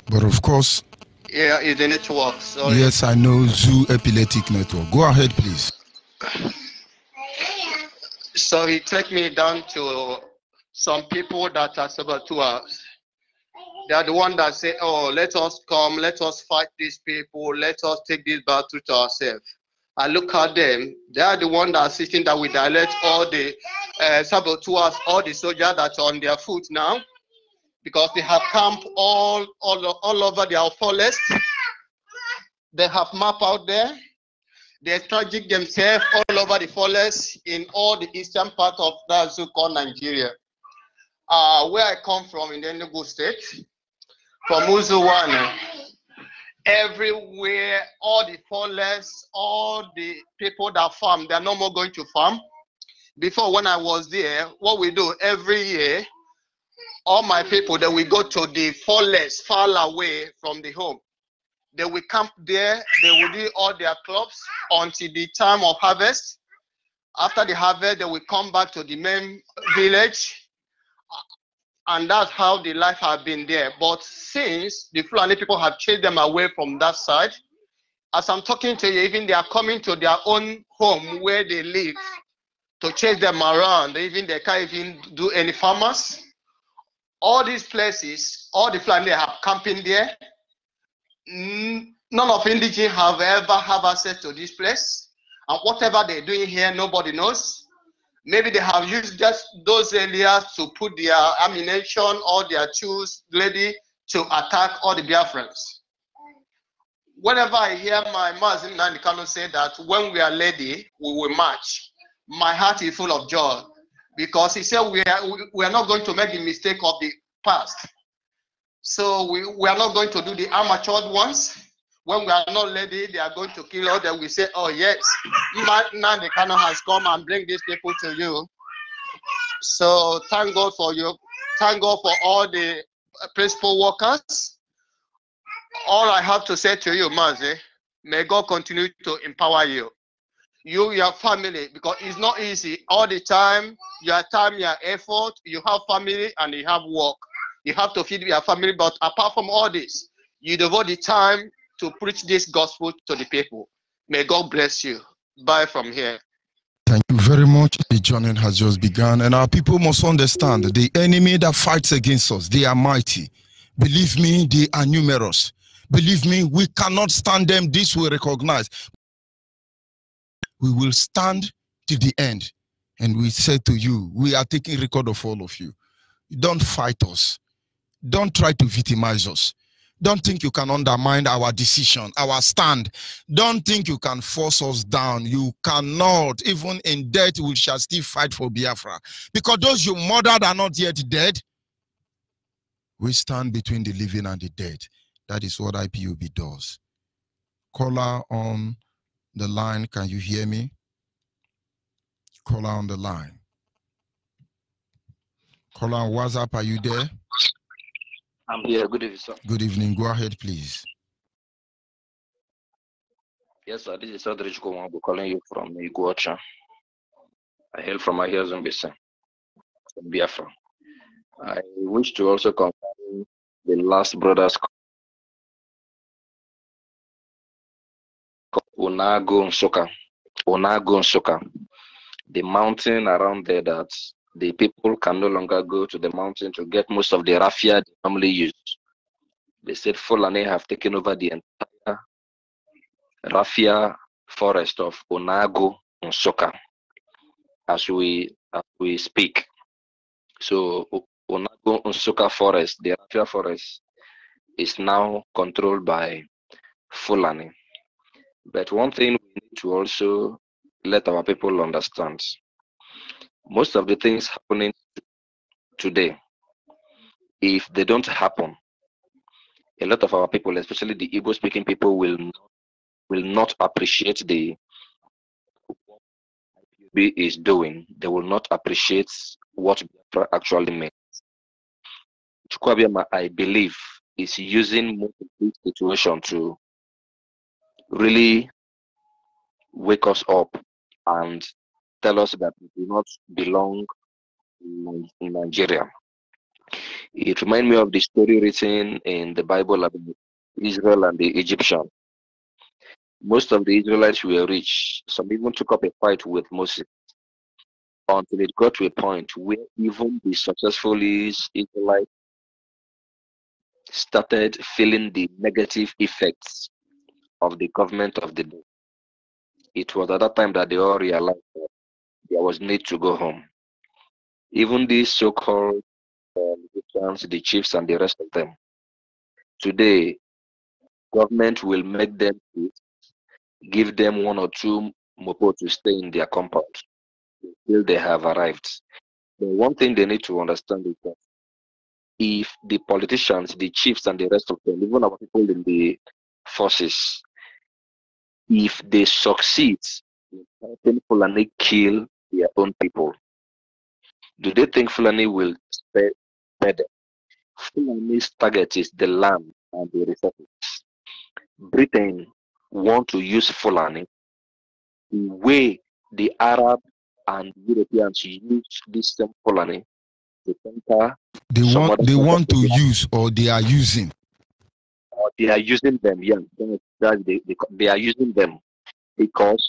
But of course, yeah, it's the network. Sorry. Yes, I know, Zoo Epileptic Network. Go ahead, please. Sorry, take me down to some people that are saboteurs. They are the one that say, oh, let us come, let us fight these people, let us take this battle to ourselves. I look at them, they are the one that are sitting that we dilate all the saboteurs, all the soldiers that are on their foot now, because they have camped all over their forest. They have map out there. They strategic themselves all over the forest in all the eastern part of that so-called Nigeria. Where I come from in the Enugu state, from Uzuwana, everywhere, all the forests, all the people that farm, they're no more going to farm. Before, when I was there, what we do every year, all my people, they will go to the forest far away from the home. They will camp there, they will do all their crops until the time of harvest. After the harvest, they will come back to the main village. And that's how the life has been there. But since the Fulani people have chased them away from that side, as I'm talking to you, even they are coming to their own home where they live to chase them around. Even they can't even do any farmers. All these places, all the family have camping there. None of indigenous have ever have access to this place. And whatever they're doing here, nobody knows. Maybe they have used just those areas to put their ammunition or their tools ready to attack all the Biafrans. Whenever I hear my Mazin Nandikano say that when we are ready, we will march, my heart is full of joy, because he said we are not going to make the mistake of the past. So we are not going to do the amateur ones. When we are not ready, they are going to kill us. Then we say, oh yes, Nandikano has come and bring these people to you. So thank God for you. Thank God for all the principal workers. All I have to say to you, Mazi, may God continue to empower you. You, your family, because it's not easy all the time. Your time, your effort, you have family and you have work. You have to feed your family, but apart from all this, you devote the time to preach this gospel to the people. May God bless you. Bye from here. Thank you very much. The journey has just begun, and our people must understand that the enemy that fights against us, they are mighty. Believe me, they are numerous. Believe me, we cannot stand them. This we recognize. We will stand to the end. And we say to you, we are taking record of all of you. Don't fight us. Don't try to victimize us. Don't think you can undermine our decision, our stand. Don't think you can force us down. You cannot. Even in death, we shall still fight for Biafra. Because those you murdered are not yet dead. We stand between the living and the dead. That is what IPOB does. Caller on the line, can you hear me? Caller on the line. Caller on WhatsApp, are you there? I'm here. Good evening, sir. Good evening. Go ahead, please. Yes, sir. This is Sadrich Kumabo calling you from Iguacha. I hail from my here Zimbabwe, Biafra. I wish to also confirm the last brothers Onago Nsoka, the mountain around there that the people can no longer go to the mountain to get most of the raffia they normally use. They said Fulani have taken over the entire raffia forest of Onago Nsoka as we speak. So Onago Nsoka forest, the raffia forest, is now controlled by Fulani. But one thing we need to also let our people understand, most of the things happening today, if they don't happen, a lot of our people, especially the Igbo-speaking people, will not appreciate the IPOB is doing. They will not appreciate what Biafra actually means. Chukwuabiama, I believe, is using most of this situation to really wake us up and tell us that we do not belong in Nigeria. It reminds me of the story written in the Bible about Israel and the Egyptians. Most of the Israelites were rich. Some even took up a fight with Moses until it got to a point where even the successful Israelites started feeling the negative effects of the government of the day. It was at that time that they all realized that there was need to go home. Even these so-called Egyptians, the chiefs and the rest of them, today, government will make them give them 1 or 2 mopo to stay in their compound until they have arrived. The one thing they need to understand is that if the politicians, the chiefs and the rest of them, even our people in the forces, if they succeed in helping Fulani kill their own people, do they think Fulani will spare them? Fulani's target is the land and the resources. Britain want to use Fulani the way the Arab and Europeans use this same Fulani to conquer. They want to use, or they are using. or they are using them. Yeah, they are using them because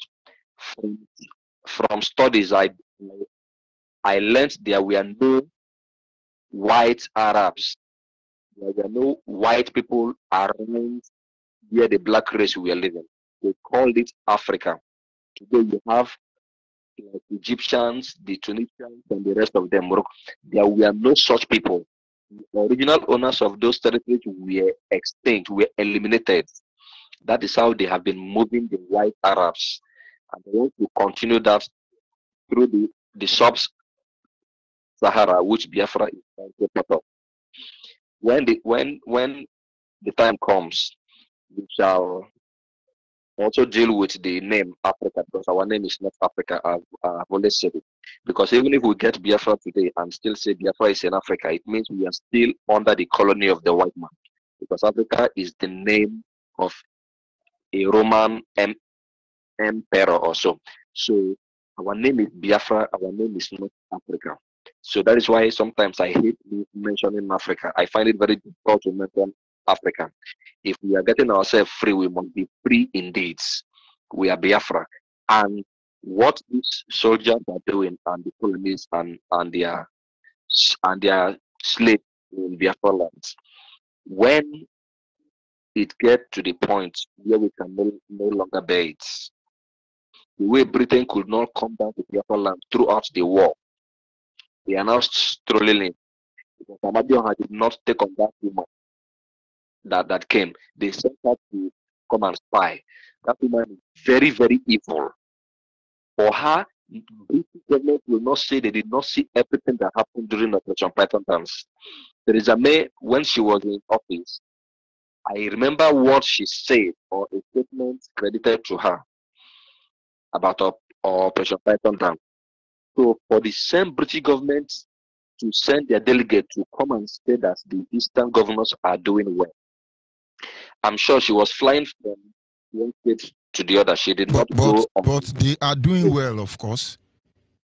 from studies I learned there were no white Arabs. There were no white people around where the black race were living. They called it Africa. Today you have like Egyptians, the Tunisians, and the rest of them. There were no such people. The original owners of those territories were extinct, were eliminated. That is how they have been moving the white Arabs. And they want to continue that through the sub-Sahara, which Biafra is trying to put up. When the time comes, we shall also deal with the name Africa, because our name is not Africa. I've always said it. Because even if we get Biafra today and still say Biafra is in Africa, it means we are still under the colony of the white man. Because Africa is the name of a Roman emperor or so. So our name is Biafra, our name is not Africa. So that is why sometimes I hate mentioning Africa. I find it very difficult to mention Africa. If we are getting ourselves free, we must be free indeed. We are Biafra. And what these soldiers are doing, and the colonies and their slaves in Biafra lands, when it gets to the point where we can no longer bear it, the way Britain could not come down to Biafra land throughout the war, they are now strolling in. Because Ahmadiyya did not take on that woman that came. They sent her to come and spy. That woman is very, very evil. For her, the British government will not say they did not see everything that happened during Operation Python Dance. Theresa May, when she was in office, I remember what she said, or a statement credited to her about Operation Python Dance. So for the same British government to send their delegate to come and say that the Eastern governors are doing well, I'm sure she was flying from one state to the other. She did not go. But they are doing well, of course.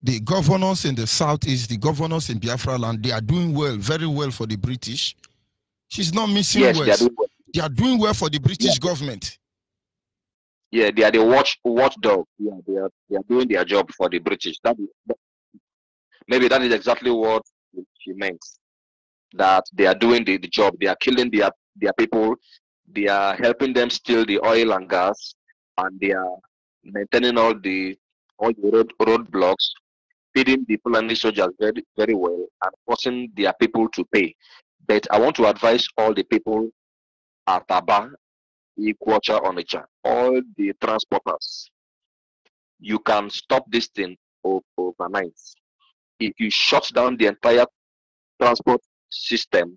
The governors in the southeast, the governors in Biafra land, they are doing well, very well for the British. She's not missing words. They are doing well. They are doing well for the British government. Yeah, they are the watchdog. Yeah, they are doing their job for the British. Maybe that is exactly what she meant. That they are doing the job. They are killing their people. They are helping them steal the oil and gas, and they are maintaining all the roadblocks, feeding the Fulani soldiers very, very well, and forcing their people to pay. But I want to advise all the people at Aba, Ikwacha, Onitsha, all the transporters. You can stop this thing overnight. If you shut down the entire transport system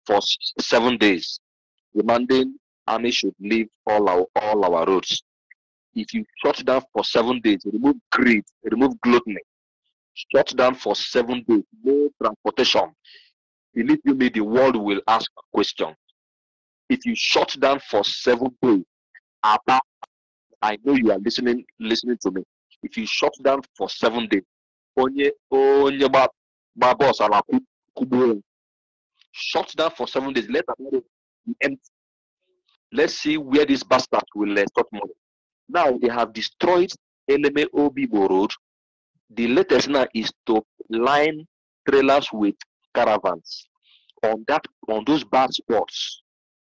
for 7 days, demanding army should leave all our roads. If you shut down for 7 days, remove greed, remove gluttony. Shut down for 7 days, no transportation. Believe you me, the world will ask a question. If you shut down for 7 days, I know you are listening to me. If you shut down for 7 days, shut down for 7 days, let America be empty. Let's see where this bastard will stop money. Now they have destroyed Eleme Obibo Road. The latest now is to line trailers with caravans on those bad spots.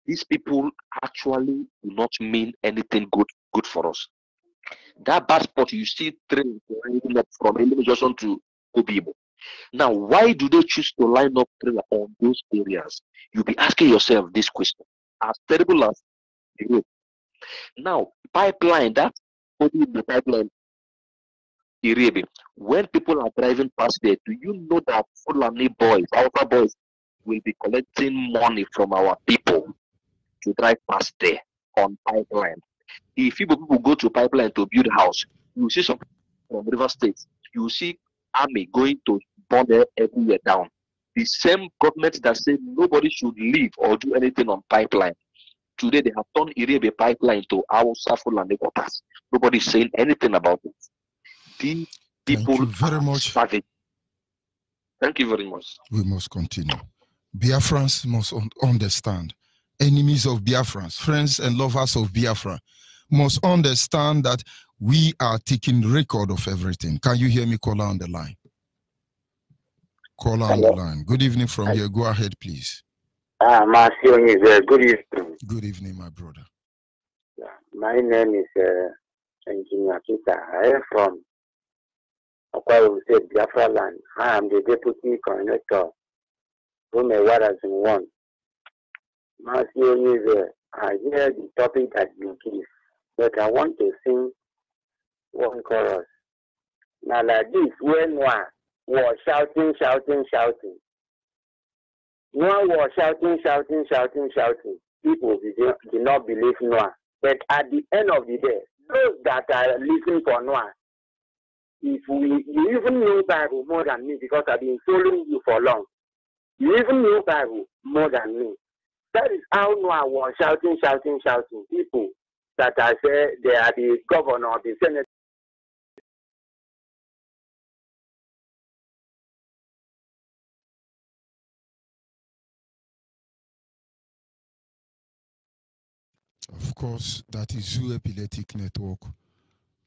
These people actually do not mean anything good for us. That bad spot, you see trains lining up from Eleme Junction to Obibo. Now, why do they choose to line up trailer on those areas? You'll be asking yourself this question. As terrible as the road. Now, pipeline, that's the pipeline. When people are driving past there, do you know that Fulani boys, Alpha boys, will be collecting money from our people to drive past there on pipeline? If people go to pipeline to build a house, you see some from River State, you see army going to burn everywhere down. The same government that said nobody should live or do anything on pipeline. Today they have turned Irebe pipeline to our Fulani waters. Nobody is saying anything about it. These people Thank you very much. Savage. Thank you very much. We must continue. Biafrans must understand enemies of Biafrans, friends and lovers of Biafra, must understand that we are taking record of everything. Can you hear me, caller on the line? Caller on the line. Good evening from here. Go ahead, please. Onyibe, good evening. Good evening, my brother. Yeah, my name is Engineer Peter. I am from Biafra land. I am the deputy coordinator whom what has been won. Onyibe, I hear the topic that you give, but I want to sing one chorus. Now like this, when Noah was shouting. Noah was shouting. People did not believe Noah. But at the end of the day, those that are listening for Noah, you even know Bible more than me because I've been following you for long. You even know Bible more than me. That is how Noah was shouting. People that I say they are the governor, the senator. Of course, that is Zoo Epileptic Network.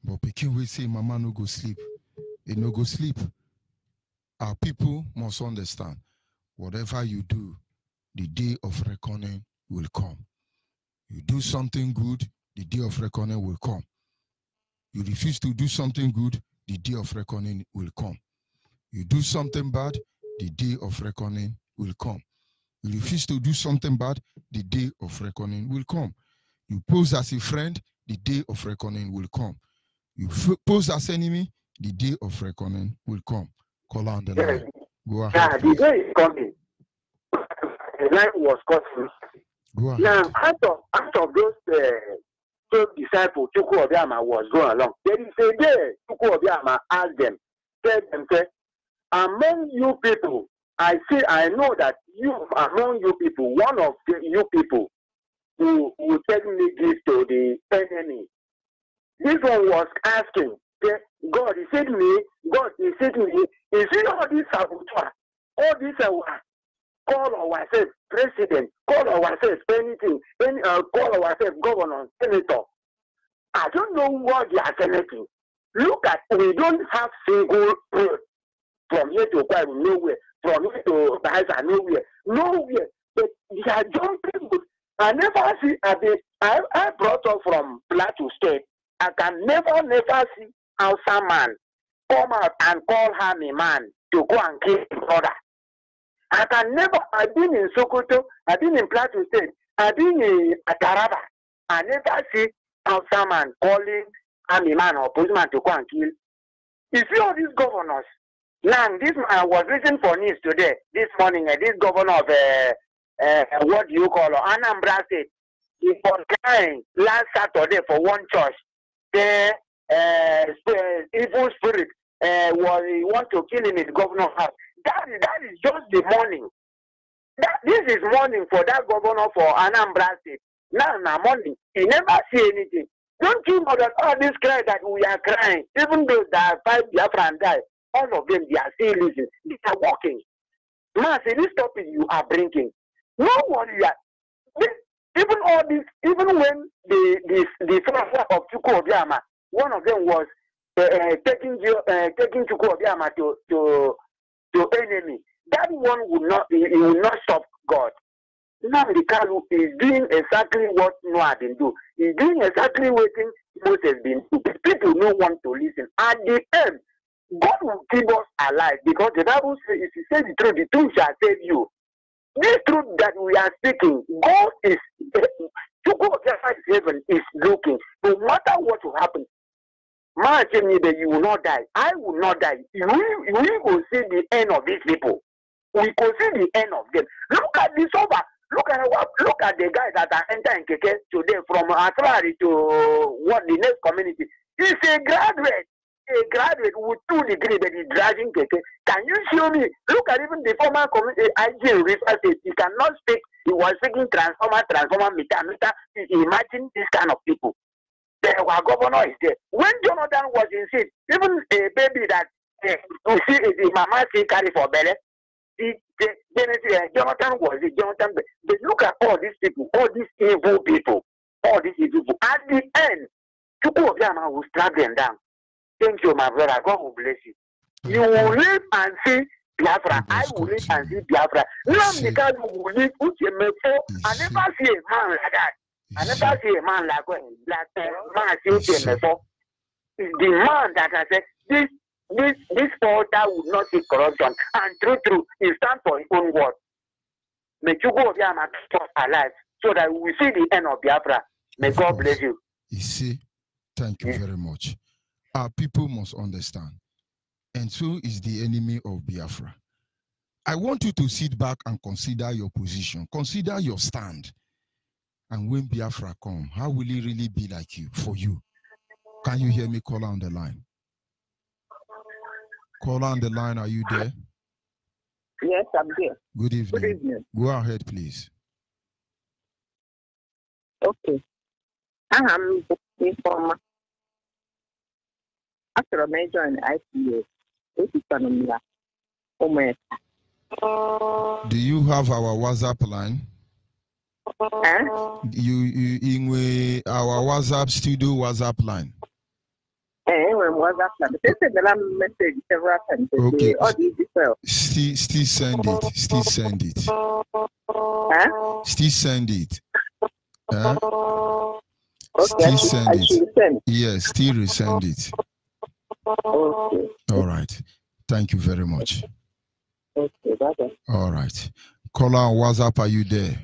But Pekin will say, Mama no go sleep. It no go sleep. Our people must understand, whatever you do, the day of reckoning will come. You do something good, the day of reckoning will come. You refuse to do something good, the day of reckoning will come. You do something bad, the day of reckoning will come. You refuse to do something bad, the day of reckoning will come. You pose as a friend, the day of reckoning will come. You pose as enemy, the day of reckoning will come. Call on the line. Go ahead. The day is coming. The line was cut. Go ahead. Now, out of those 12 disciples, Chukwu Obiama was going along. There is a day Chukwu Obiama asked them, said, among you people, I know that among you people, one of you people who take me give to the enemy. This one was asking, God, he said to me, is it all this saboteur, all this call ourselves president, call ourselves anything, call ourselves governor, senator. I don't know what they are selecting. Look at, we don't have single road from here to Kwara, nowhere, from here to Bahasa, nowhere. But they are jumping with, I never see, I brought up from Plateau State. I can never see Hausa man come out and call him a man to go and kill his brother. I can never, I've been in Sokoto, I've been in Plateau State, I've been in Taraba. I never see Hausa man calling him a man or policeman to go and kill. You see all these governors. Now, I was listening for news today, this morning, this governor of, what do you call it, Anambra State, he was crying last Saturday for one church. The evil spirit want to kill him in the governor's house. That is just the morning. This is morning for that governor for Anambra State. Now morning, he never see anything. Don't you know that all this cry that we are crying, even though there are 5 Biafra and die, all of them, they are still listening. They are walking. Man, see, this topic you are bringing, no one even all this, even when the father of Chukwu Obiama, one of them was taking Chukwu Obiama to enemy. That one will not stop God. Now the Kalu is doing exactly what Noah didn't do. He's doing exactly what Moses been doing. People don't want to listen. At the end, God will keep us alive because the Bible says, if you say the truth shall save you. This truth that we are speaking, God is to go outside heaven is looking. No matter what will happen, man, tell me that you will not die. I will not die. We will see the end of these people. We will see the end of them. Look at this over. Look at the guys that are entering Keke today from Asrari to what the next community. He's a graduate with 2 degrees that is driving Keke. Can you show me? Look at even the former community IG in River State. He cannot speak. He was speaking transformer, meter. Imagine this kind of people. Our governor is there. When Jonathan was in seat, even a baby that you see is the mama still carry for belly. Jonathan was it, Jonathan, but look at all these people, all these evil people, all these evil people. At the end, Chukwu Obiama will strap them down. Thank you, my brother. God will bless you. You will live and see Biafra. I will live and see Biafra. Because you will live with your method. I never see a man like that. I never see a man like black man. It's the man that I said this altar would not see corruption. And true, he stands for his own word. May Chukwu Obiama keep us alive so that we will see the end of Biafra. May God bless you. You see, thank you very much. Our people must understand. And so is the enemy of Biafra. I want you to sit back and consider your position. Consider your stand. And when Biafra come, how will it really be like you, for you? Can you hear me? Caller on the line. Caller on the line, are you there? Yes, I'm there. Good evening. Good evening. Go ahead, please. Okay. I'm from after a major in IPA. This is Panamia. Do you have our WhatsApp line? You in our WhatsApp studio WhatsApp line? Message several times. Okay. Still send it. Still send it. Still send it. Still send it. Yes, still resend it. Okay. All right. Thank you very much. Okay, bye-bye. All right. Caller on WhatsApp, are you there?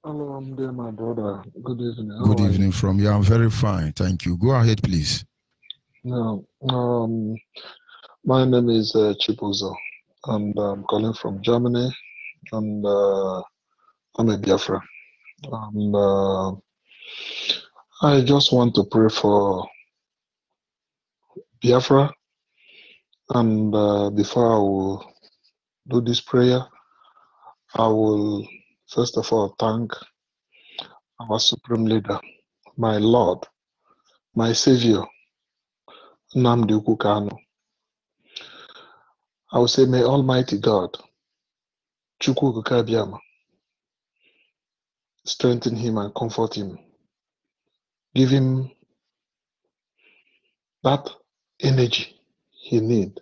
Hello, I'm there, my brother. Good evening. Good evening from you. I'm very fine. Thank you. Go ahead, please. No, my name is Chibuzo, and I'm calling from Germany, and I'm a Biafra. And I just want to pray for Biafra. And before I will do this prayer, I will first of all thank our Supreme Leader, my Lord, my Savior, Nnamdi Kanu. I will say, may Almighty God, Chukwu Abiyama, strengthen him and comfort him. Give him that energy he needs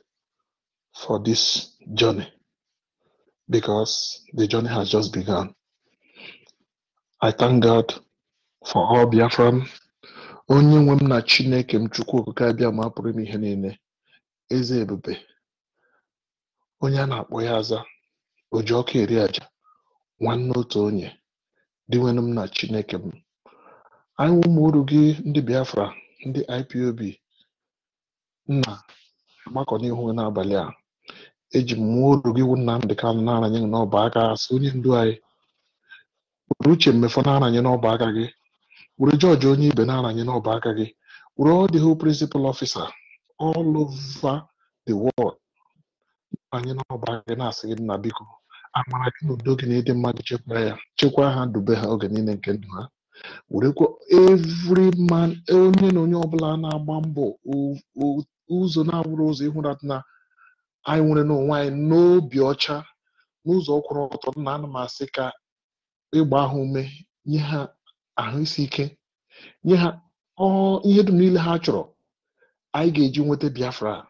for this journey, because the journey has just begun. I thank God for all Biafran. Onye nwe m na Chineke m Chukwu Abiyama pụrụ ime ihe niile. Eze ebube. Onye a na-akpọ ya aza. Oji ọkụ eri aja. Nwanne otu onye. Diwenụ m na Chineke m. Anyị ụmụ uru gị ndị Biafra, ndị IPOB, nna agbakọ n'ihu n'abalị a. Eji m uru gị wụ Nnamdi Kanu na-aranye n'ọba aka asị onye ndu anyị. Were Uche Mmefọ na-aranye n'ọba aka gị. Were George Onyibe na-aranye n'ọba aka gị. Were all the whole principal officer all over the world anyị n'ọba aka gị na-asị gị nna biko amara gị na udo gị na ịdị mmadụ chekwaa ha dube ha oge niile nke ndụ ha. Werekwa every man, onye na onye ọbụla na-agba mbọ ụzọ na-awụrụ ụzọ ịhụ na anyị nwere n'onwe anyị n'obi ọcha n'ụzọ kwụrụ ọtọ. Na ana m asị ka ịgba ha ume, nye ha ahụ isi ike, nye ha ihe dum niile ha chọrọ anyị ga-eji nweta Biafra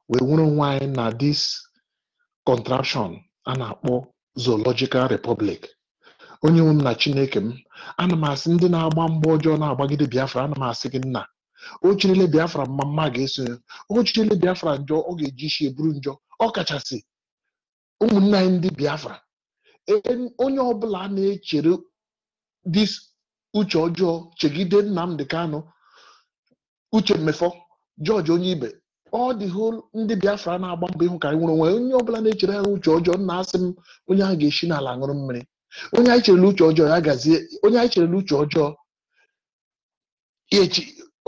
wee nwere onwe anyị na this contraption a na-akpọ Zoological Republic. Onye nwe m na Chineke m, ana m asị ndị na-agba mbọ ọjọọ na-agbagide Biafra, ana m asị gị nna, o chirele Biafra mma ga-eso, o chirele Biafra njọ ọ ga-eji isi eburu njọ. Ọ kachasị ụmụnne anyị ndị Biafra, onye ọbụla na-echere dis uche ọjọọ chegide Nnamdi Kanu, Uche Mmefọ, George Onyibe, all the whole ndị Biafra na-agba mbọ ịhụ ka anyị nwere onwe. Onye ọbụla na-echere ha uche ọjọọ, nna asị m onye ahụ ga-esi n'ala ṅụrụ mmiri. Onye anyị cherele uche ọjọọ ya gazie, onye anyị cherele uche ọjọọ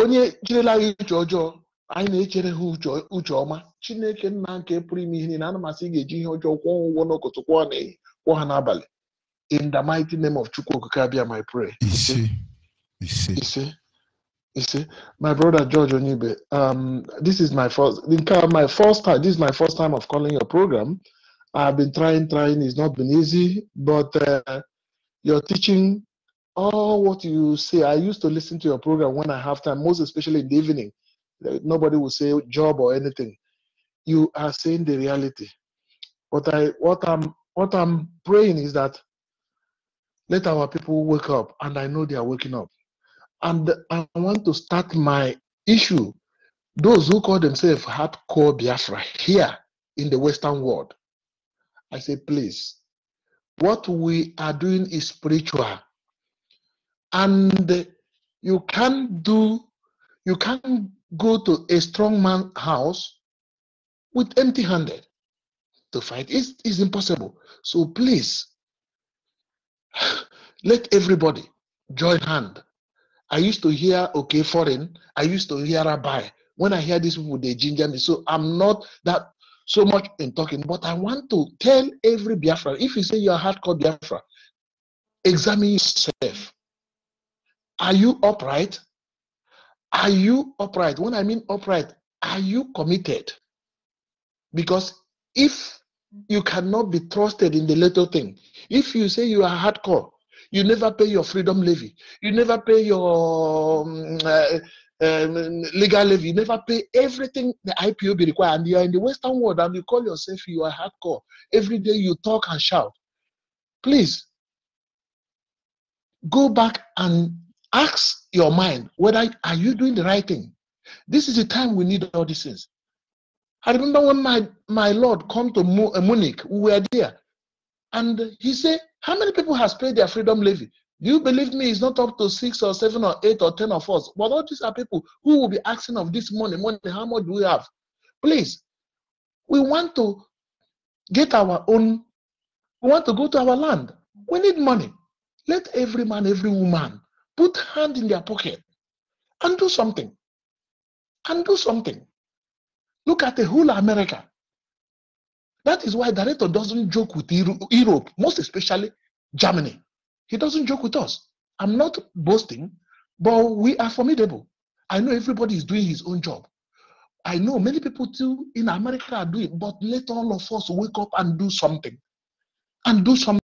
onye cherele anyị uche ọjọọ anyị na-echere ha uche ọma. Chineke nna nke pụrụ ime ihe niile, ana m asị ga-eji ihe ọjọọ kwụọ ụgwọ n'ụtụtụ kwụọ ha n'abalị. In the mighty name of Chukwu Abiyama, I pray. You see, my brother George Onyibe, this is my first time of calling your program, I've been trying. It's not been easy, but you're teaching all what you say. I used to listen to your program when I have time, most especially in the evening. Nobody will say job or anything. You are saying the reality. What I'm praying is that let our people wake up, and I know they are waking up. And I want to start my issue. Those who call themselves hardcore Biafra here in the Western world, I say, please, what we are doing is spiritual. And you can't go to a strong man's house with empty-handed to fight. It's impossible. So please, let everybody join hand. I used to hear, okay, foreign. I used to hear Rabbi. When I hear these people, they ginger me. So I'm not that so much in talking, but I want to tell every Biafra, if you say you're hardcore Biafra, examine yourself. Are you upright? Are you upright? When I mean upright, are you committed? Because if you cannot be trusted in the little thing, if you say you are hardcore, you never pay your freedom levy, you never pay your legal levy, you never pay everything the IPOB require, and you are in the Western world and you call yourself you are hardcore. Every day you talk and shout. Please go back and ask your mind whether are you doing the right thing. This is the time we need all these things. I remember when my Lord come to Munich, we were there, and he said, how many people has paid their freedom levy? Do you believe me? It's not up to 6 or 7 or 8 or 10 of us. But all these are people who will be asking of this money, how much do we have? Please, we want to get our own, we want to go to our land. We need money. Let every man, every woman put hand in their pocket and do something. And do something. Look at the whole America. That is why Director doesn't joke with Europe, most especially Germany. He doesn't joke with us. I'm not boasting, but we are formidable. I know everybody is doing his own job. I know many people too in America are doing, but let all of us wake up and do something. And do something.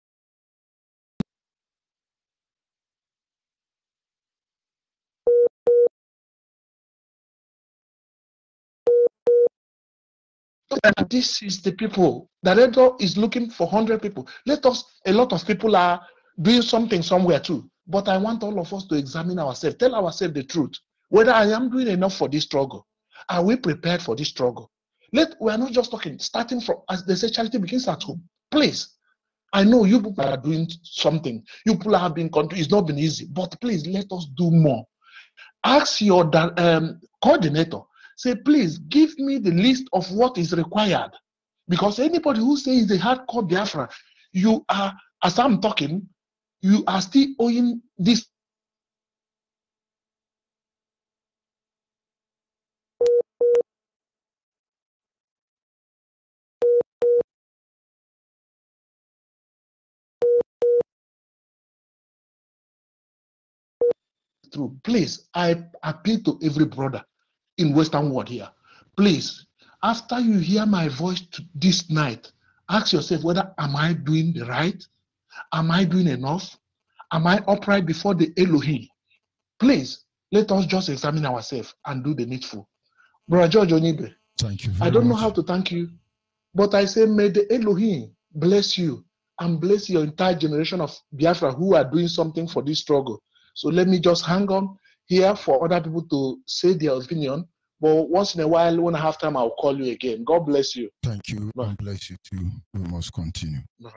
This is the people. Director is looking for 100 people. A lot of people are doing something somewhere too. But I want all of us to examine ourselves, tell ourselves the truth. Whether I am doing enough for this struggle. Are we prepared for this struggle? We are not just talking, starting from, as they say, charity begins at home. Please, I know you people are doing something. You people have been, it's not been easy, but please let us do more. Ask your coordinator, say, please give me the list of what is required. Because anybody who says the hardcore Biafra, you are, as I'm talking, you are still owing this. Through. Please, I appeal to every brother in Western world here. Please, after you hear my voice this night, ask yourself whether am I doing the right? Am I doing enough? Am I upright before the Elohim? Please, let us just examine ourselves and do the needful. Brother George Onyibe, thank you very I don't know much. how to thank you, but I say may the Elohim bless you and bless your entire generation of Biafra who are doing something for this struggle. So let me just hang on here for other people to say their opinion. But once in a while, when I have time, I'll call you again. God bless you. Thank you. Bye. And bless you too. We must continue. Bye.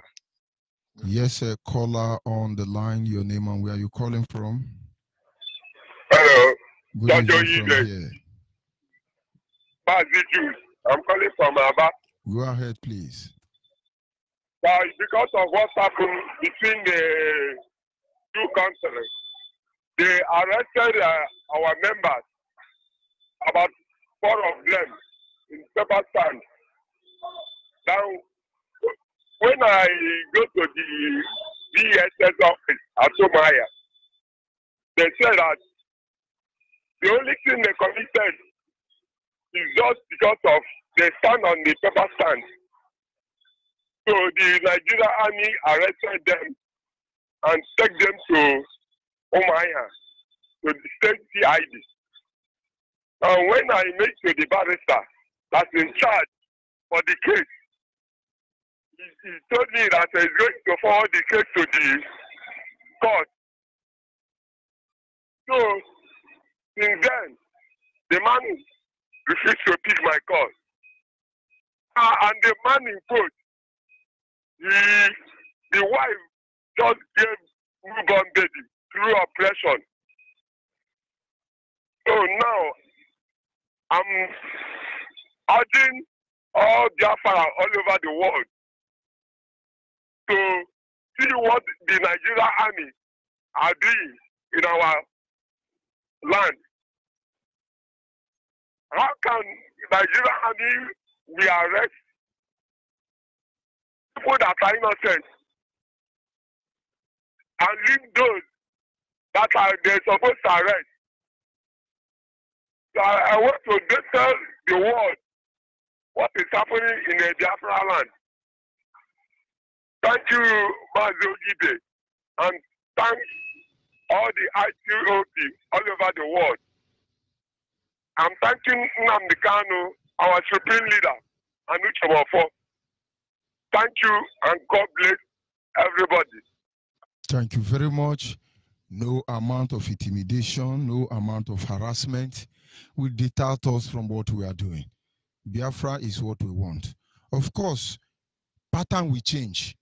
Yes, a caller on the line. Your name and where are you calling from? Hello. Good evening from here. I'm calling from Aba. Go ahead, please. Because of what happened between the two countries, they arrested our members, about 4 of them, in paper stand. Now, when I go to the DSS office at Somaya, they said that the only thing they committed is just because of they stand on the paper stand. So the Nigerian army arrested them and took them to Omaya, to the state CID. When I met to the barrister that's in charge for the case, he told me that he's going to forward the case to the court. So, since then, the man refused to pick my call. And the man in quote, the wife just gave newborn baby through operation. So now, I'm urging all Biafra all over the world to see what the Nigerian army are doing in our land. How can Nigerian army we arrest people that are innocent and leave those that are they're supposed to arrest? So I want to tell the world what is happening in the Biafra land. Thank you, Onyibe, and thank all the IQOP all over the world. I'm thanking Nnamdi Kanu, our supreme leader, and Uche. Thank you, and God bless everybody. Thank you very much. No amount of intimidation, no amount of harassment will deter us from what we are doing. Biafra is what we want. Of course, pattern will change.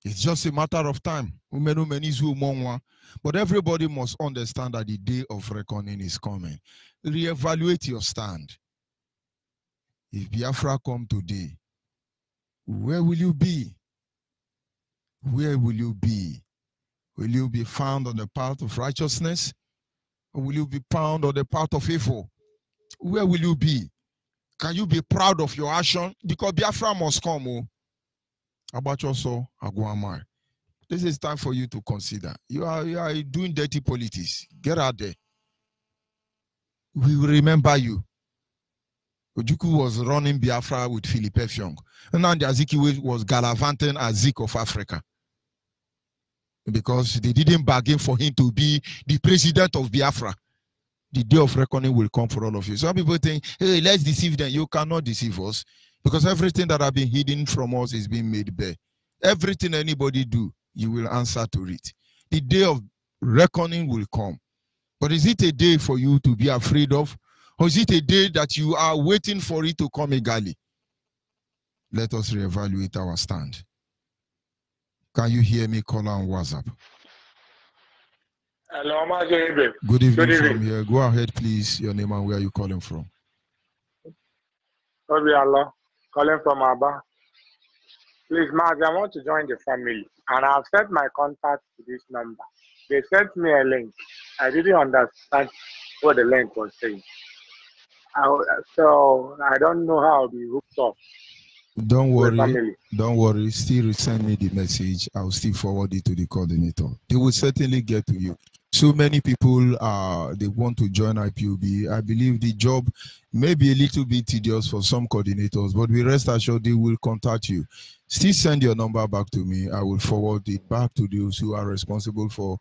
It's just a matter of time. But everybody must understand that the day of reckoning is coming. Reevaluate your stand. If Biafra come today, where will you be? Where will you be? Will you be found on the path of righteousness? Or will you be found on the path of evil? Where will you be? Can you be proud of your action? Because Biafra must come. Oh. About also Aguamar. This is time for you to consider. You are doing dirty politics. Get out there. We will remember you. Ojukwu was running Biafra with Philip Effiong. And now the Azikiwe was gallivanting as Zik of Africa. Because they didn't bargain for him to be the president of Biafra. The day of reckoning will come for all of you. Some people think, hey, let's deceive them. You cannot deceive us. Because everything that has been hidden from us is being made bare. Everything anybody do, you will answer to it. The day of reckoning will come. But is it a day for you to be afraid of? Or is it a day that you are waiting for it to come eagerly? Let us reevaluate our stand. Can you hear me, call on WhatsApp? Hello, Onyibe. Good evening from here. Go ahead, please. Your name and where are you calling from? Obiala, calling from Aba. Please, Maz, I want to join the family. And I've sent my contact to this number. They sent me a link. I didn't understand what the link was saying. So I don't know how I'll be hooked up. Don't worry. Still send me the message. I'll still forward it to the coordinator. They will certainly get to you. So many people they want to join IPOB. I believe the job may be a little bit tedious for some coordinators, but we rest assured they will contact you. Still send your number back to me. I will forward it back to those who are responsible for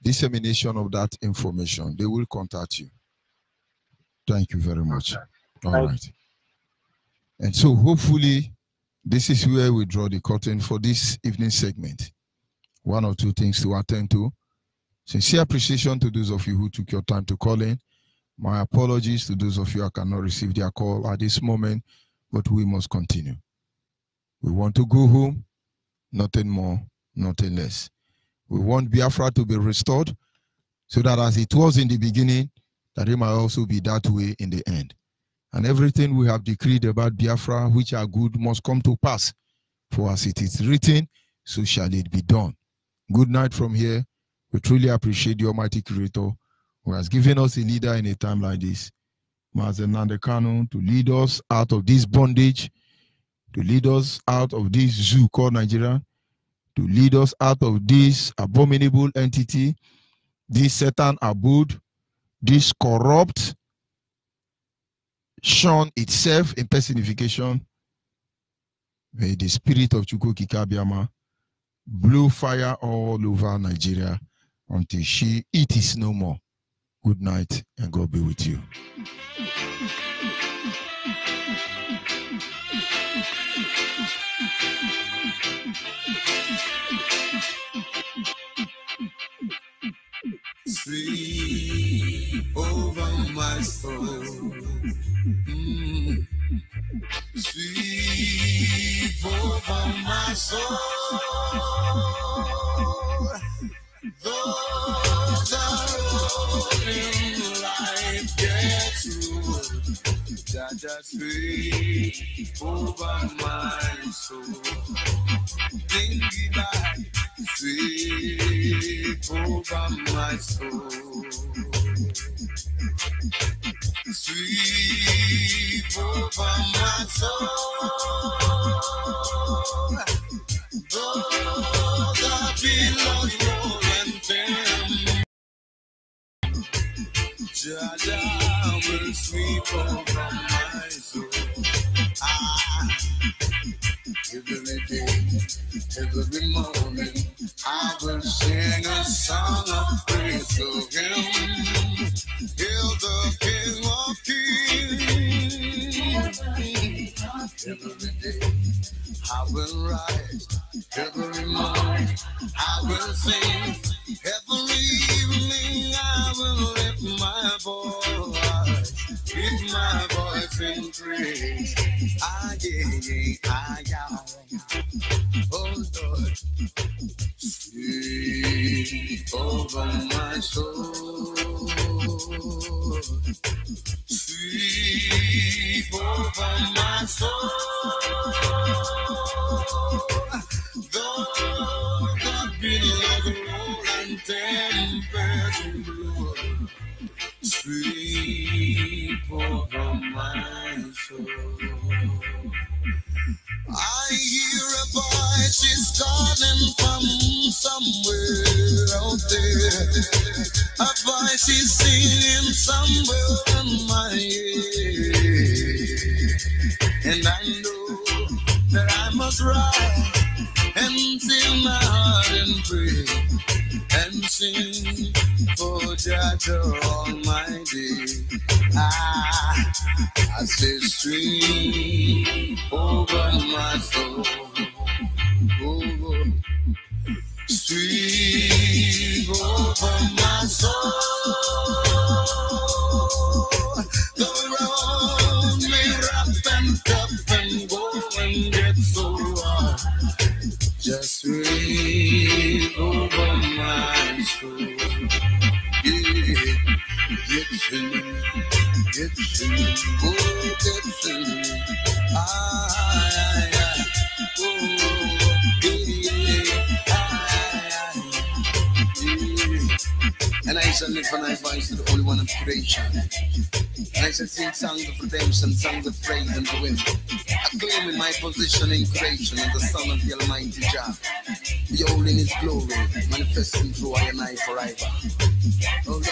dissemination of that information. They will contact you. Thank you very much. All right. And so hopefully this is where we draw the curtain for this evening segment. One or two things to attend to. Sincere appreciation to those of you who took your time to call in. My apologies to those of you who cannot receive their call at this moment, but we must continue. We want to go home, nothing more, nothing less. We want Biafra to be restored so that as it was in the beginning, that it might also be that way in the end. And everything we have decreed about Biafra, which are good, must come to pass. For as it is written, so shall it be done. Good night from here. We truly appreciate the Almighty Creator who has given us a leader in a time like this, Mazen Nnamdi Kanu, to lead us out of this bondage, to lead us out of this zoo called Nigeria, to lead us out of this abominable entity, this Satan abode, this corrupt Sean itself in personification, May the spirit of Chukwu Kikabiama blow fire all over Nigeria until it is no more. Good night and God be with you. Sweep over my soul. Sweep over my soul. Though the road in life gets rude, Jaja sweep over my soul. Dingy back, sweep over my soul. Sweep over my soul. Though the billows roll and bend, Jaja will sweep over my soul. Every day, every morning, I will sing a song of praise to Him. Hail the King of Kings. Every day, I will rise. Every morning, I will sing. Every evening, I will lift my voice. Lift my voice in praise. Oh Lord, sweep over my soul. Sweep over my soul. Though the billows roll and tempest blow, sweep over my soul. I hear a voice is calling from somewhere out there. A voice is singing somewhere in my ear. And I know that I must rise and fill my heart and pray and sing for Jaja Almighty. I say stream over my soul. Oh, stream over my soul. The road may rough and tough and go and get so hard. Just stream over my soul. Yeah. Get singing, oh, get singing. Oh, yeah. And I shall lift my voice to the Holy One of creation. And I shall sing songs of redemption, songs of praise and the wind. Acclaiming my position in creation as the Son of the Almighty Jah. Beholding His glory, manifesting through I and I forever. Oh Lord.